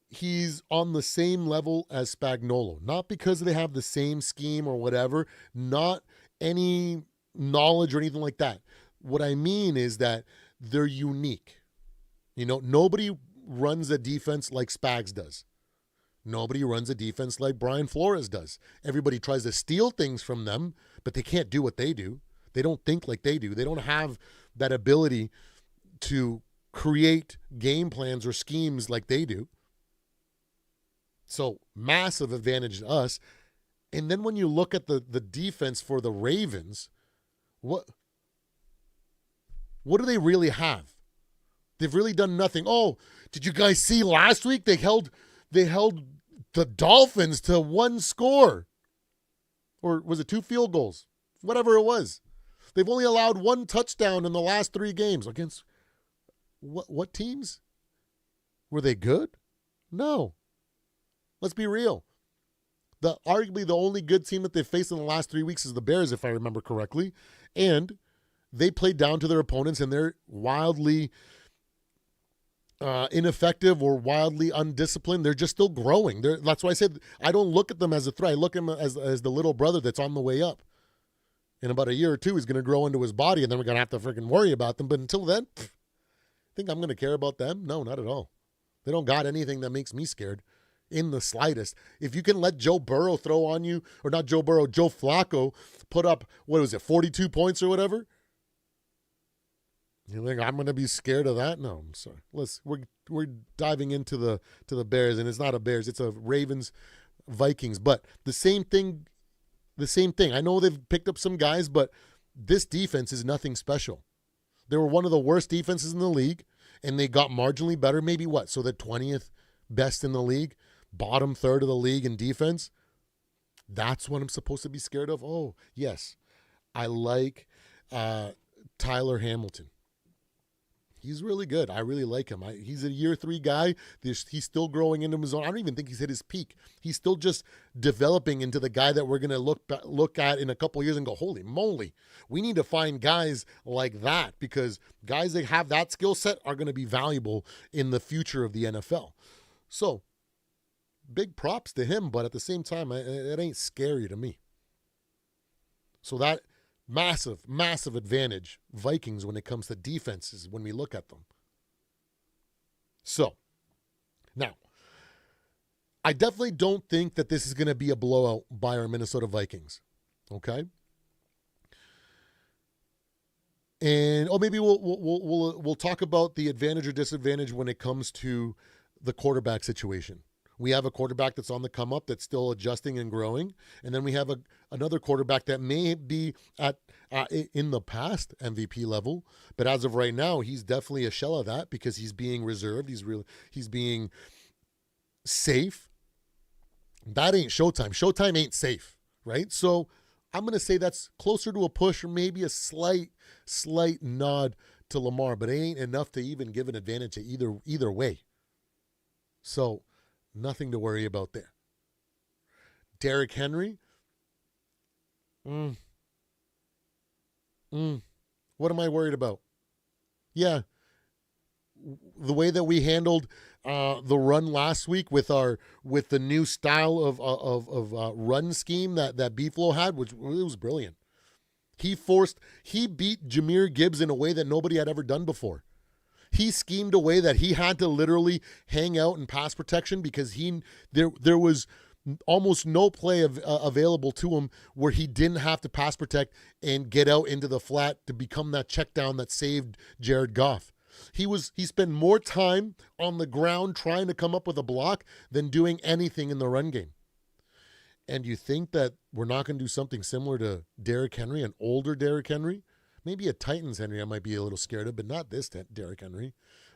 he's on the same level as Spagnuolo. Not because they have the same scheme or whatever, not any knowledge or anything like that. What I mean is that they're unique. You know, nobody runs a defense like Spags does. Nobody runs a defense like Brian Flores does. Everybody tries to steal things from them, but they can't do what they do. They don't think like they do. They don't have that ability to create game plans or schemes like they do. So massive advantage to us. And then when you look at the defense for the Ravens, what do they really have? They've really done nothing. Oh, did you guys see last week they held the Dolphins to 1 score? Or was it 2 field goals? Whatever it was. They've only allowed 1 touchdown in the last 3 games against what teams? Were they good? No. Let's be real. Arguably the only good team that they've faced in the last 3 weeks is the Bears, if I remember correctly. And they played down to their opponents, and they're wildly ineffective or wildly undisciplined. They're just still growing. That's why I said I don't look at them as a threat. I look at them as the little brother that's on the way up. In about a year or 2, he's going to grow into his body, and then we're going to have to freaking worry about them. But until then, think I'm going to care about them? No, not at all. They don't got anything that makes me scared in the slightest. If you can let Joe Burrow throw on you, or not Joe Burrow, Joe Flacco put up, 42 points or whatever? You think I'm going to be scared of that? No, I'm sorry. We're diving into the Bears, and it's not a Bears, it's a Ravens Vikings. But the same thing. I know they've picked up some guys, but this defense is nothing special. They were one of the worst defenses in the league, and they got marginally better. Maybe what? So the 20th best in the league, bottom third of the league in defense. That's what I'm supposed to be scared of? Oh, yes. I like Tyler Hamilton. He's really good. I really like him. He's a year 3 guy. He's still growing into his own. I don't even think he's hit his peak. He's still just developing into the guy that we're going to look at in a couple of years and go, holy moly, we need to find guys like that, because guys that have that skill set are going to be valuable in the future of the NFL. So big props to him, but at the same time, it ain't scary to me. So Massive, massive advantage, Vikings, when it comes to defenses when we look at them. So, now, I definitely don't think that this is going to be a blowout by our Minnesota Vikings. Okay? And maybe we'll talk about the advantage or disadvantage when it comes to the quarterback situation. We have a quarterback that's on the come up that's still adjusting and growing, and then we have another quarterback that may be at in the past MVP level, but as of right now, he's definitely a shell of that because he's being reserved. He's being safe. That ain't Showtime. Showtime ain't safe, right? So I'm going to say that's closer to a push or maybe a slight nod to Lamar, but it ain't enough to even give an advantage to either way. So nothing to worry about there. Derrick Henry. What am I worried about? Yeah. The way that we handled the run last week with the new style of run scheme that Beeflo had, it was brilliant. He beat Jahmyr Gibbs in a way that nobody had ever done before. He schemed a way that he had to literally hang out in pass protection because there was almost no play available to him where he didn't have to pass protect and get out into the flat to become that check down that saved Jared Goff. He spent more time on the ground trying to come up with a block than doing anything in the run game. And you think that we're not going to do something similar to Derrick Henry, an older Derrick Henry? Maybe a Titans Henry I might be a little scared of, but not this Derrick Henry.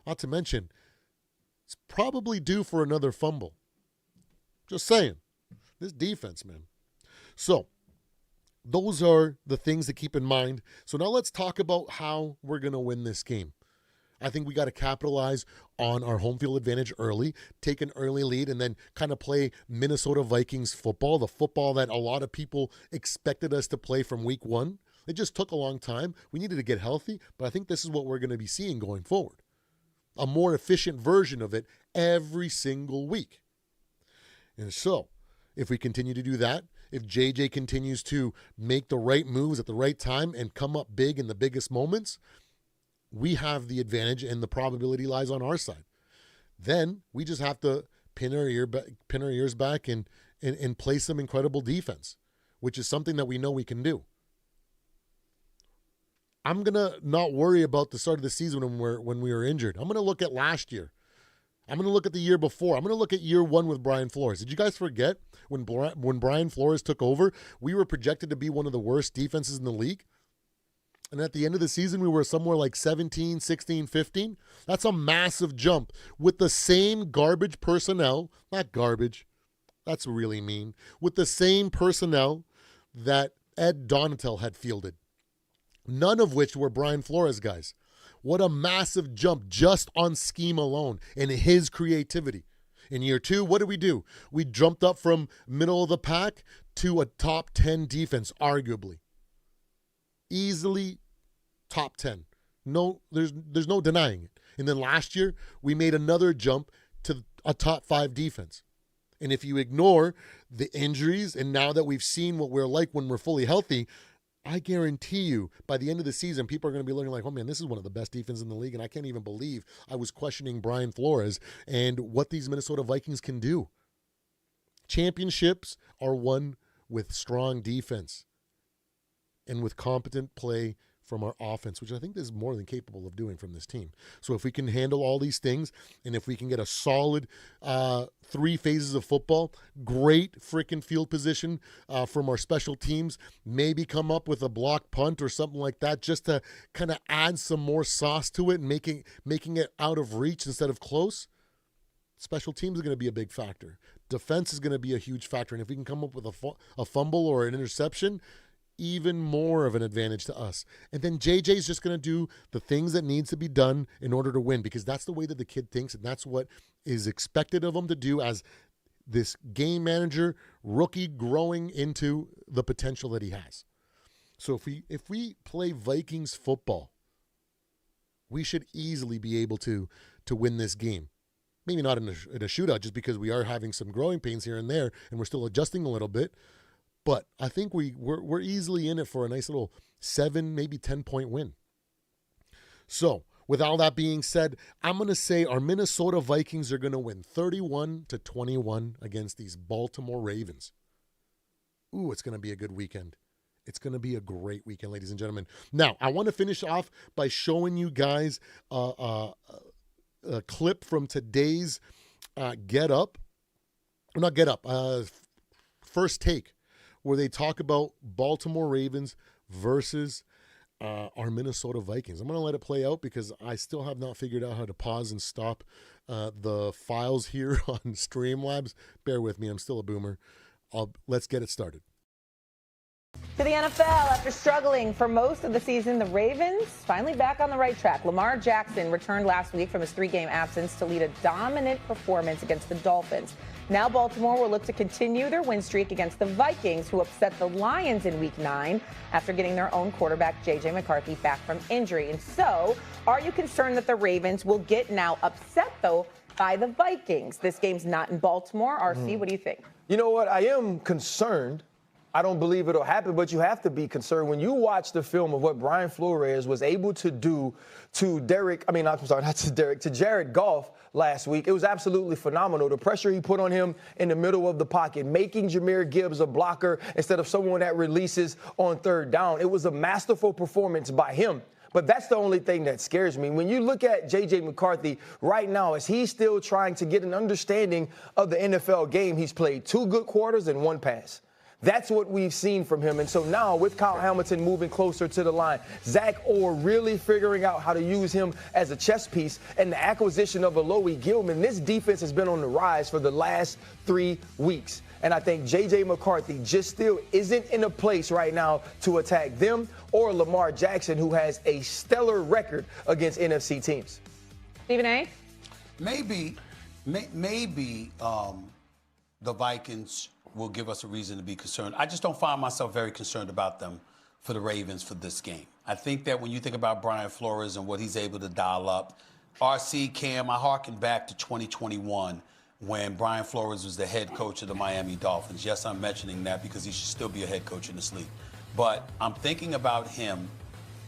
Not to mention, it's probably due for another fumble. Just saying. This defense, man. So, those are the things to keep in mind. So now let's talk about how we're going to win this game. I think we got to capitalize on our home field advantage early, take an early lead, and then kind of play Minnesota Vikings football, the football that a lot of people expected us to play from week one. It just took a long time. We needed to get healthy, but I think this is what we're going to be seeing going forward. A more efficient version of it every single week. And so, if we continue to do that, if JJ continues to make the right moves at the right time and come up big in the biggest moments, we have the advantage and the probability lies on our side. Then we just have to pin our ears back and play some incredible defense, which is something that we know we can do. I'm going to not worry about the start of the season when we were injured. I'm going to look at last year. I'm going to look at the year before. I'm going to look at year one with Brian Flores. Did you guys forget when Brian Flores took over, we were projected to be one of the worst defenses in the league? And at the end of the season, we were somewhere like 17, 16, 15. That's a massive jump with the same garbage personnel. Not garbage. That's really mean. With the same personnel that Ed Donatel had fielded. None of which were Brian Flores guys. What a massive jump just on scheme alone and his creativity. In year two, what did we do? We jumped up from middle of the pack to a top 10 defense, arguably. Easily top 10. No, there's no denying it. And then last year, we made another jump to a top 5 defense. And if you ignore the injuries and now that we've seen what we're like when we're fully healthy, I guarantee you, by the end of the season, people are going to be looking like, oh man, this is one of the best defenses in the league, and I can't even believe I was questioning Brian Flores and what these Minnesota Vikings can do. Championships are won with strong defense and with competent play from our offense, which I think is more than capable of doing from this team. So if we can handle all these things, and if we can get a solid 3 phases of football, great freaking field position from our special teams, maybe come up with a block punt or something like that, just to kind of add some more sauce to it and making it out of reach instead of close. Special teams are going to be a big factor. Defense is going to be a huge factor. And if we can come up with a fumble or an interception, even more of an advantage to us. And then JJ's just going to do the things that needs to be done in order to win, because that's the way that the kid thinks, and that's what is expected of him to do as this game manager rookie growing into the potential that he has. So if we play Vikings football, we should easily be able to win this game. Maybe not in a shootout, just because we are having some growing pains here and there, and we're still adjusting a little bit. But I think we're easily in it for a nice little 7, maybe 10-point win. So, with all that being said, I'm going to say our Minnesota Vikings are going to win 31-21 against these Baltimore Ravens. Ooh, it's going to be a good weekend. It's going to be a great weekend, ladies and gentlemen. Now, I want to finish off by showing you guys a clip from today's First Take, where they talk about Baltimore Ravens versus our Minnesota Vikings. I'm going to let it play out because I still have not figured out how to pause and stop the files here on Streamlabs. Bear with me. I'm still a boomer. Let's get it started. To the NFL, after struggling for most of the season, the Ravens finally back on the right track. Lamar Jackson returned last week from his 3-game absence to lead a dominant performance against the Dolphins. Now Baltimore will look to continue their win streak against the Vikings, who upset the Lions in Week 9 after getting their own quarterback, JJ McCarthy, back from injury. And so, are you concerned that the Ravens will get now upset, though, by the Vikings? This game's not in Baltimore. RC, what do you think? You know what? I am concerned. I don't believe it'll happen, but you have to be concerned. When you watch the film of what Brian Flores was able to do to Jared Goff last week, it was absolutely phenomenal. The pressure he put on him in the middle of the pocket, making Jahmyr Gibbs a blocker instead of someone that releases on third down. It was a masterful performance by him. But that's the only thing that scares me. When you look at JJ McCarthy right now, as he's still trying to get an understanding of the NFL game, he's played 2 good quarters and 1 pass. That's what we've seen from him. And so now with Kyle Hamilton moving closer to the line, Zach Orr really figuring out how to use him as a chess piece, and the acquisition of Alohi Gilman, this defense has been on the rise for the last 3 weeks. And I think J.J. McCarthy just still isn't in a place right now to attack them or Lamar Jackson, who has a stellar record against NFC teams. Stephen A? Maybe the Vikings will give us a reason to be concerned. I just don't find myself very concerned about them for the Ravens for this game. I think that when you think about Brian Flores and what he's able to dial up, RC, Cam, I harken back to 2021 when Brian Flores was the head coach of the Miami Dolphins. Yes, I'm mentioning that because he should still be a head coach in this league. But I'm thinking about him,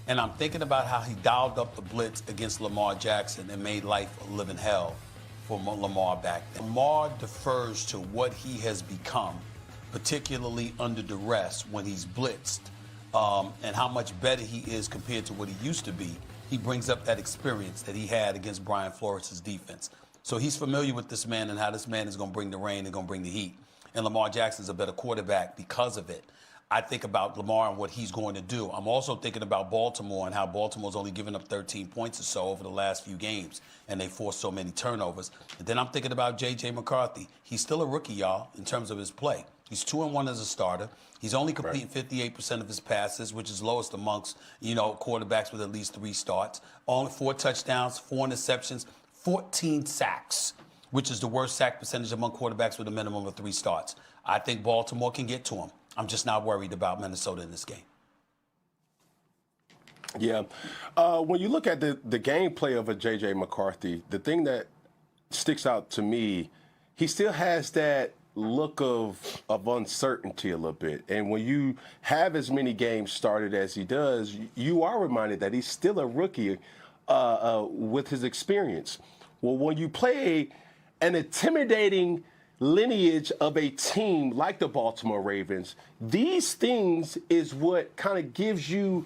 and I'm thinking about how he dialed up the blitz against Lamar Jackson and made life a living hell for Lamar back then. Lamar defers to what he has become, particularly under duress when he's blitzed, and how much better he is compared to what he used to be. He brings up that experience that he had against Brian Flores' defense. So he's familiar with this man and how this man is going to bring the rain and going to bring the heat. And Lamar Jackson's a better quarterback because of it. I think about Lamar and what he's going to do. I'm also thinking about Baltimore and how Baltimore's only given up 13 points or so over the last few games, and they forced so many turnovers. And then I'm thinking about JJ McCarthy. He's still a rookie, y'all, in terms of his play. He's 2-1 as a starter. He's only completing 58% of his passes, which is lowest amongst, quarterbacks with at least 3 starts. Only 4 touchdowns, 4 interceptions, 14 sacks, which is the worst sack percentage among quarterbacks with a minimum of 3 starts. I think Baltimore can get to him. I'm just not worried about Minnesota in this game. Yeah. When you look at the gameplay of a J.J. McCarthy, the thing that sticks out to me, he still has that look of uncertainty a little bit. And when you have as many games started as he does, you are reminded that he's still a rookie with his experience. Well, when you play an intimidating lineage of a team like the Baltimore Ravens, these things is what kind of gives you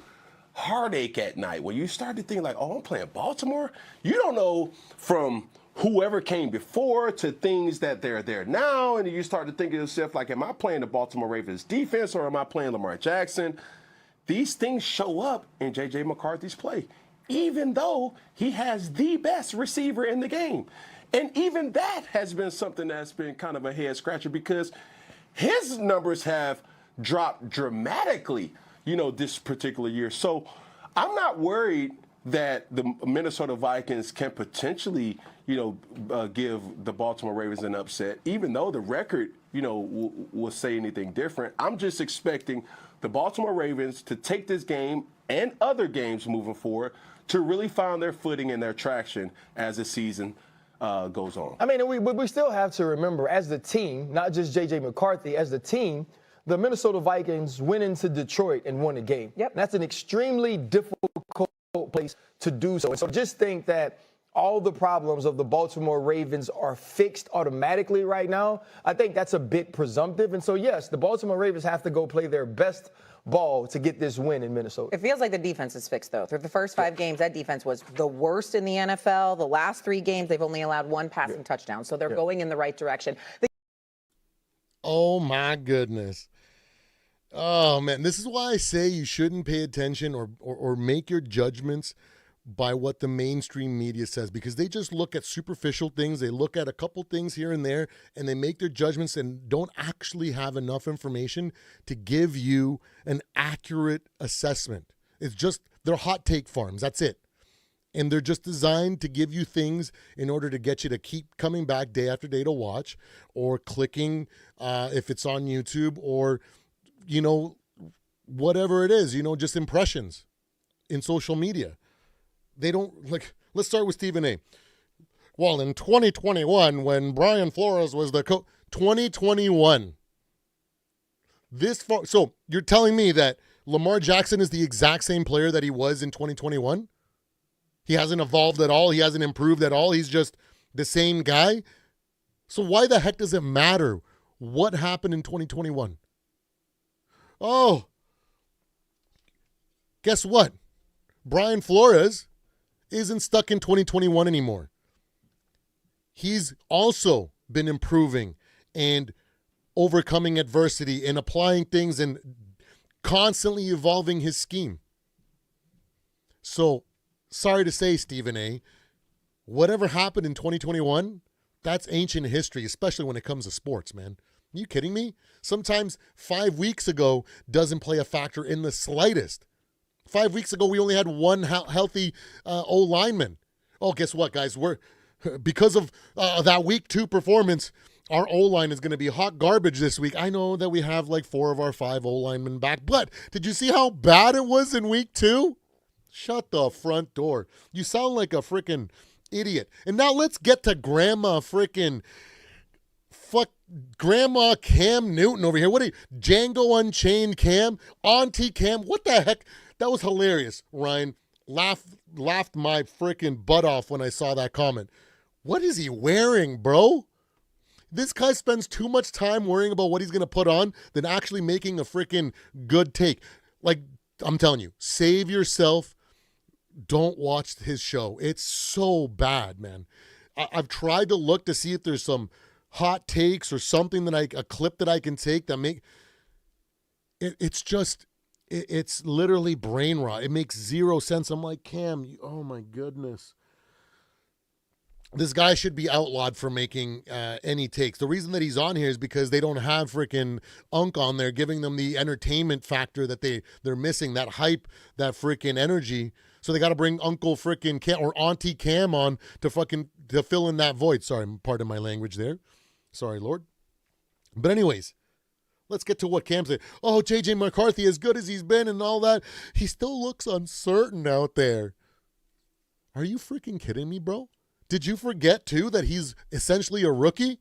heartache at night. When you start to think like, oh, I'm playing Baltimore? You don't know from whoever came before to things that they're there now, and you start to think to yourself like, am I playing the Baltimore Ravens defense or am I playing Lamar Jackson? These things show up in J.J. McCarthy's play, even though he has the best receiver in the game. And even that has been something that's been kind of a head scratcher because his numbers have dropped dramatically, this particular year. So I'm not worried that the Minnesota Vikings can potentially, give the Baltimore Ravens an upset, even though the record, will say anything different. I'm just expecting the Baltimore Ravens to take this game and other games moving forward to really find their footing and their traction as the season goes on. I mean, we still have to remember, as the team, not just J.J. McCarthy, as the team, the Minnesota Vikings went into Detroit and won a game. Yep. That's an extremely difficult place to do so. And so just think that all the problems of the Baltimore Ravens are fixed automatically right now. I think that's a bit presumptive. And so, yes, the Baltimore Ravens have to go play their best ball to get this win in Minnesota. It feels like the defense is fixed, though. Through the first 5 games, that defense was the worst in the NFL. The last 3 games, they've only allowed 1 passing touchdown. So they're going in the right direction. Oh, my goodness. Oh, man. This is why I say you shouldn't pay attention or make your judgments by what the mainstream media says, because they just look at superficial things. They look at a couple things here and there, and they make their judgments and don't actually have enough information to give you an accurate assessment. It's just, they're hot take farms. That's it. And they're just designed to give you things in order to get you to keep coming back day after day to watch, or clicking if it's on YouTube, or, you know, whatever it is, you know, just impressions in social media. They don't, like, let's start with Stephen A. Well, in 2021, when Brian Flores was the coach, 2021. So you're telling me that Lamar Jackson is the exact same player that he was in 2021? He hasn't evolved at all. He hasn't improved at all. He's just the same guy. So why the heck does it matter what happened in 2021? Oh, guess what? Brian Flores isn't stuck in 2021 anymore. He's also been improving and overcoming adversity and applying things and constantly evolving his scheme. So, sorry to say, Stephen A., whatever happened in 2021, that's ancient history, especially when it comes to sports, man. Are you kidding me? Sometimes 5 weeks ago doesn't play a factor in the slightest. 5 weeks ago, we only had one healthy O-lineman. Oh, guess what, guys? Because of that week 2 performance, our O-line is going to be hot garbage this week. I know that we have like 4 of our 5 O-linemen back, but did you see how bad it was in week 2? Shut the front door. You sound like a freaking idiot. And now let's get to Grandma Cam Newton over here. What are you, Django Unchained Cam? Auntie Cam? What the heck? That was hilarious, Ryan. Laughed my freaking butt off when I saw that comment. What is he wearing, bro? This guy spends too much time worrying about what he's going to put on than actually making a freaking good take. Like, I'm telling you, save yourself. Don't watch his show. It's so bad, man. I've tried to look to see if there's some hot takes or something a clip that I can take that make it's literally brain rot. It makes zero sense. I'm like, Cam, oh my goodness. This guy should be outlawed for making any takes. The reason that he's on here is because they don't have freaking Unc on there giving them the entertainment factor that they're missing, that hype, that freaking energy. So they got to bring Uncle freaking Cam or Auntie Cam on to fill in that void. Sorry, pardon my language there. Sorry, Lord. But anyways, let's get to what Cam said. Oh, JJ McCarthy, as good as he's been and all that, he still looks uncertain out there. Are you freaking kidding me, bro? Did you forget, too, that he's essentially a rookie?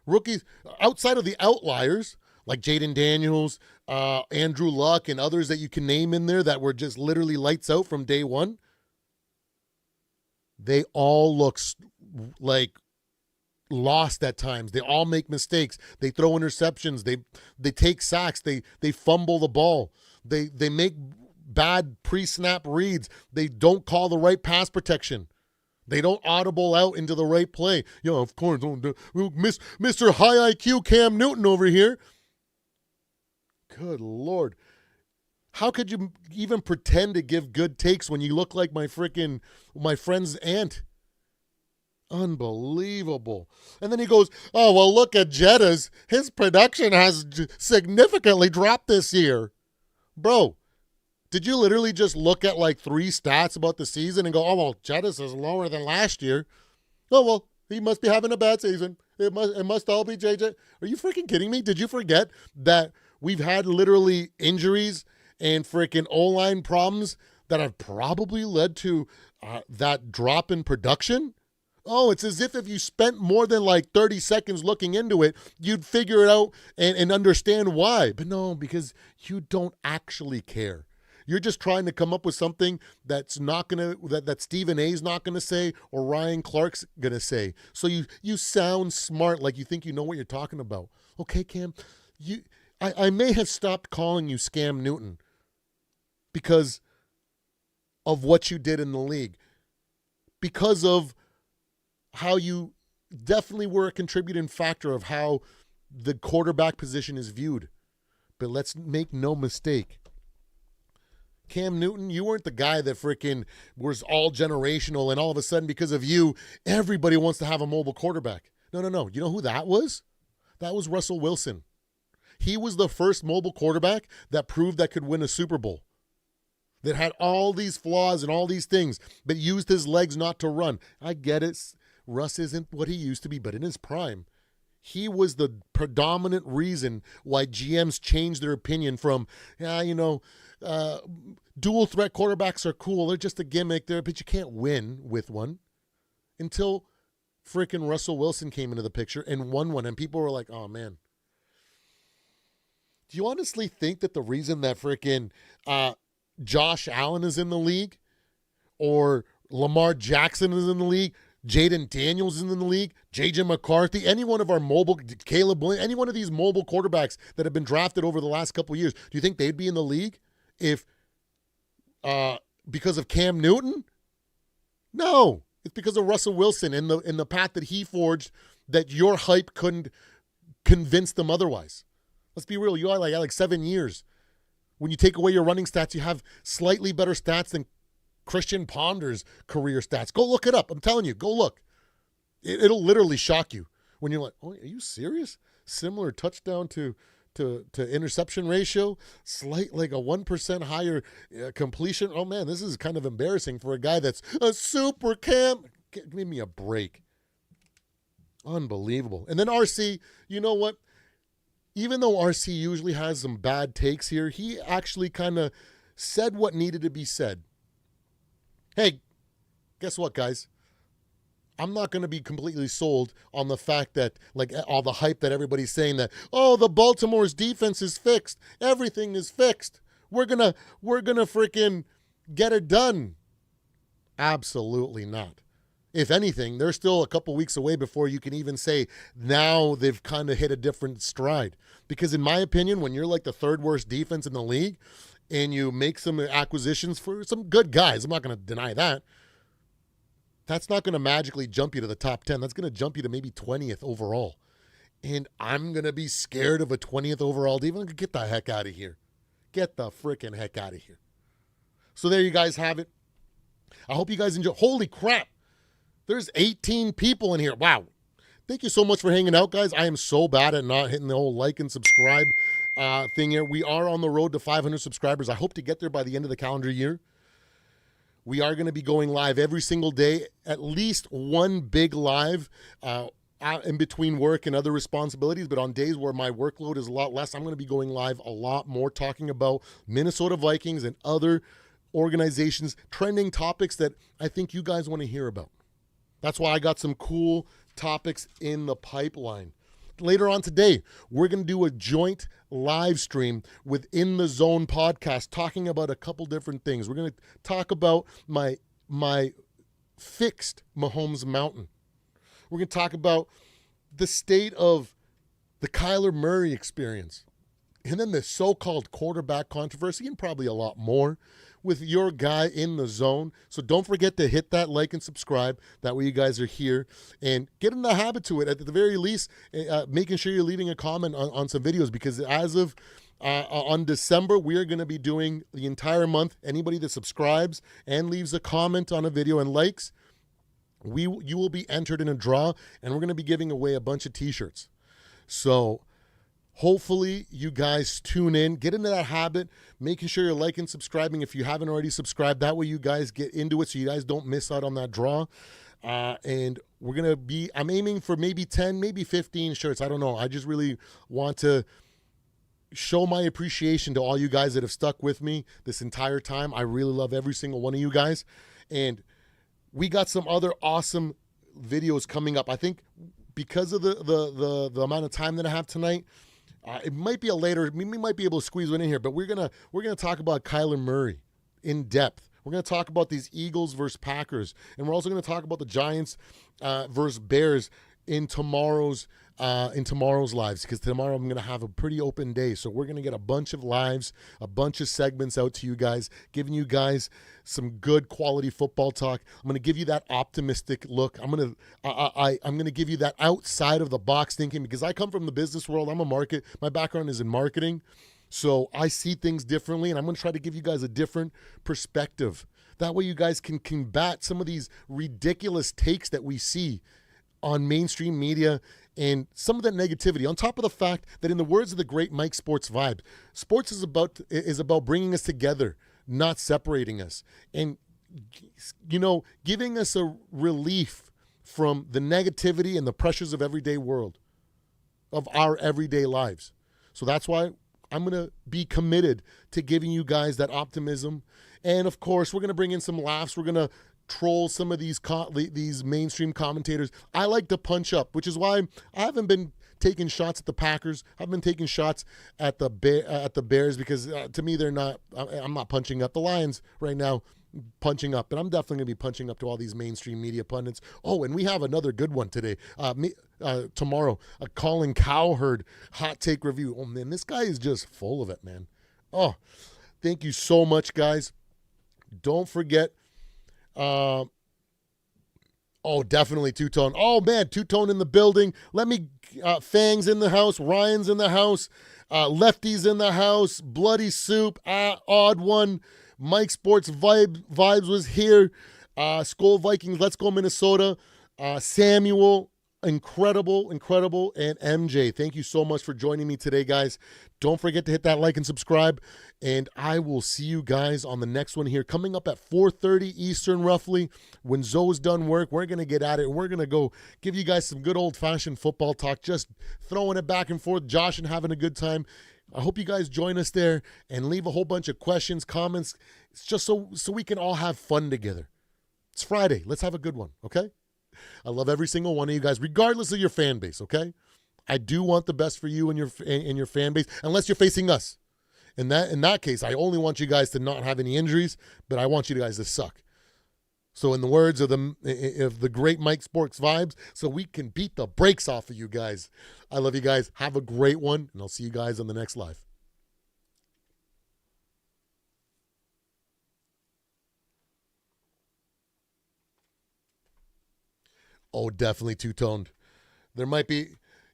Rookies, outside of the outliers, like Jaden Daniels, Andrew Luck, and others that you can name in there that were just literally lights out from day one, they all look like lost at times. They all make mistakes. They throw interceptions. They take sacks. They fumble the ball. They make bad pre-snap reads. They don't call the right pass protection. They don't audible out into the right play. You know, of course, Mr. High IQ Cam Newton over here. Good Lord. How could you even pretend to give good takes when you look like my friend's aunt? Unbelievable. And then he goes, oh, well, look at Jetta's. His production has significantly dropped this year. Bro, did you literally just look at like 3 stats about the season and go, oh, well, Jetta's is lower than last year? Oh, well, he must be having a bad season. It must all be JJ. Are you freaking kidding me? Did you forget that we've had literally injuries and freaking O-line problems that have probably led to that drop in production Oh, it's as if you spent more than like 30 seconds looking into it, you'd figure it out and understand why. But no, because you don't actually care. You're just trying to come up with something that's not gonna that Stephen A's not gonna say or Ryan Clark's gonna say. So you sound smart, like you think you know what you're talking about. Okay, Cam, I may have stopped calling you Scam Newton because of what you did in the league, because of how you definitely were a contributing factor of how the quarterback position is viewed. But let's make no mistake. Cam Newton, you weren't the guy that freaking was all generational and all of a sudden because of you, everybody wants to have a mobile quarterback. No. You know who that was? That was Russell Wilson. He was the first mobile quarterback that proved that could win a Super Bowl, that had all these flaws and all these things, but used his legs not to run. I get it. Russ isn't what he used to be, but in his prime, he was the predominant reason why GMs changed their opinion from, dual threat quarterbacks are cool. They're just a gimmick there, but you can't win with one, until freaking Russell Wilson came into the picture and won one. And people were like, oh, man. Do you honestly think that the reason that freaking Josh Allen is in the league, or Lamar Jackson is in the league, Jaden Daniels is in the league, JJ McCarthy, any one of our mobile, Caleb Williams, any one of these mobile quarterbacks that have been drafted over the last couple of years, do you think they'd be in the league if because of Cam Newton? No, it's because of Russell Wilson and the path that he forged that your hype couldn't convince them otherwise. Let's be real, you are like 7 years. When you take away your running stats, you have slightly better stats than Christian Ponder's career stats. Go look it up. I'm telling you, go look. It'll literally shock you when you're like, oh, are you serious? Similar touchdown to interception ratio, like a 1% higher completion. Oh, man, this is kind of embarrassing for a guy that's a super Cam. Give me a break. Unbelievable. And then RC, you know what? Even though RC usually has some bad takes here, he actually kind of said what needed to be said. Hey, guess what, guys? I'm not going to be completely sold on the fact that, like, all the hype that everybody's saying that, oh, the Baltimore's defense is fixed. Everything is fixed. We're gonna freaking get it done. Absolutely not. If anything, they're still a couple weeks away before you can even say now they've kind of hit a different stride. Because in my opinion, when you're like the third worst defense in the league and you make some acquisitions for some good guys, I'm not going to deny that. That's not going to magically jump you to the top 10. That's going to jump you to maybe 20th overall. And I'm going to be scared of a 20th overall defense. Get the heck out of here. Get the freaking heck out of here. So there you guys have it. I hope you guys enjoy. Holy crap. There's 18 people in here. Wow. Thank you so much for hanging out, guys. I am so bad at not hitting the whole like and subscribe thing here. We are on the road to 500 subscribers. I hope to get there by the end of the calendar year. We are going to be going live every single day, at least one big live in between work and other responsibilities. But on days where my workload is a lot less, I'm going to be going live a lot more, talking about Minnesota Vikings and other organizations, trending topics that I think you guys want to hear about. That's why I got some cool topics in the pipeline. Later on today, we're going to do a joint live stream with In the Zone podcast, talking about a couple different things. We're going to talk about my fixed Mahomes Mountain. We're going to talk about the state of the Kyler Murray experience, and then the so-called quarterback controversy, and probably a lot more with your guy In the Zone. So don't forget to hit that like and subscribe. That way you guys are here. And get in the habit to it. At the very least, making sure you're leaving a comment on some videos, because as of on December, we are going to be doing the entire month. Anybody that subscribes and leaves a comment on a video and likes, you will be entered in a draw, and we're going to be giving away a bunch of t-shirts. So hopefully you guys tune in, get into that habit, making sure you're liking, subscribing if you haven't already subscribed. That way you guys get into it so you guys don't miss out on that draw. And we're going to be, I'm aiming for maybe 10, maybe 15 shirts. I don't know. I just really want to show my appreciation to all you guys that have stuck with me this entire time. I really love every single one of you guys. And we got some other awesome videos coming up. I think because of the amount of time that I have tonight, it might be we might be able to squeeze one in here, but we're gonna talk about Kyler Murray in depth. We're gonna talk about these Eagles versus Packers, and we're also gonna talk about the Giants versus Bears in tomorrow's lives, because tomorrow I'm going to have a pretty open day. So we're going to get a bunch of lives, a bunch of segments out to you guys, giving you guys some good quality football talk. I'm going to give you that optimistic look. I'm going to give you that outside of the box thinking, because I come from the business world. My background is in marketing. So I see things differently, and I'm going to try to give you guys a different perspective. That way you guys can combat some of these ridiculous takes that we see on mainstream media and some of that negativity, on top of the fact that, in the words of the great Mike Sports Vibe, sports is about bringing us together, not separating us, and giving us a relief from the negativity and the pressures of our everyday lives. So that's why I'm going to be committed to giving you guys that optimism. And of course, we're going to bring in some laughs. We're going to troll some of these mainstream commentators. I like to punch up, which is why I haven't been taking shots at the Packers. I've been taking shots at the Bears, because to me I'm not punching up. The Lions right now punching up, and I'm definitely going to be punching up to all these mainstream media pundits. Oh, and we have another good one today. Tomorrow, a Colin Cowherd hot take review. Oh man, this guy is just full of it, man. Oh, thank you so much, guys. Don't forget. Definitely Two-Tone. Oh, man, Two-Tone in the building. Fangs in the house. Ryan's in the house. Lefty's in the house. Bloody Soup. Odd One. Mike Sports Vibes was here. Skull Vikings. Let's go Minnesota. Samuel. Incredible. And MJ. Thank you so much for joining me today, guys. Don't forget to hit that like and subscribe. And I will see you guys on the next one here, coming up at 4:30 Eastern, roughly. When Zoe's done work, we're going to get at it. We're going to go give you guys some good old-fashioned football talk, just throwing it back and forth, Josh and having a good time. I hope you guys join us there and leave a whole bunch of questions, comments. It's just so we can all have fun together. It's Friday. Let's have a good one, okay? I love every single one of you guys, regardless of your fan base, okay? I do want the best for you and your fan base, unless you're facing us. In that case, I only want you guys to not have any injuries, but I want you guys to suck. So in the words of the great Mike Sports Vibes, so we can beat the brakes off of you guys. I love you guys. Have a great one, and I'll see you guys on the next live. Oh, definitely two-toned.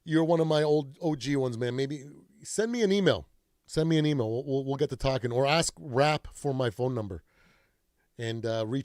You're one of my old OG ones, man. Maybe send me an email. We'll get to talking, or ask Rap for my phone number and reach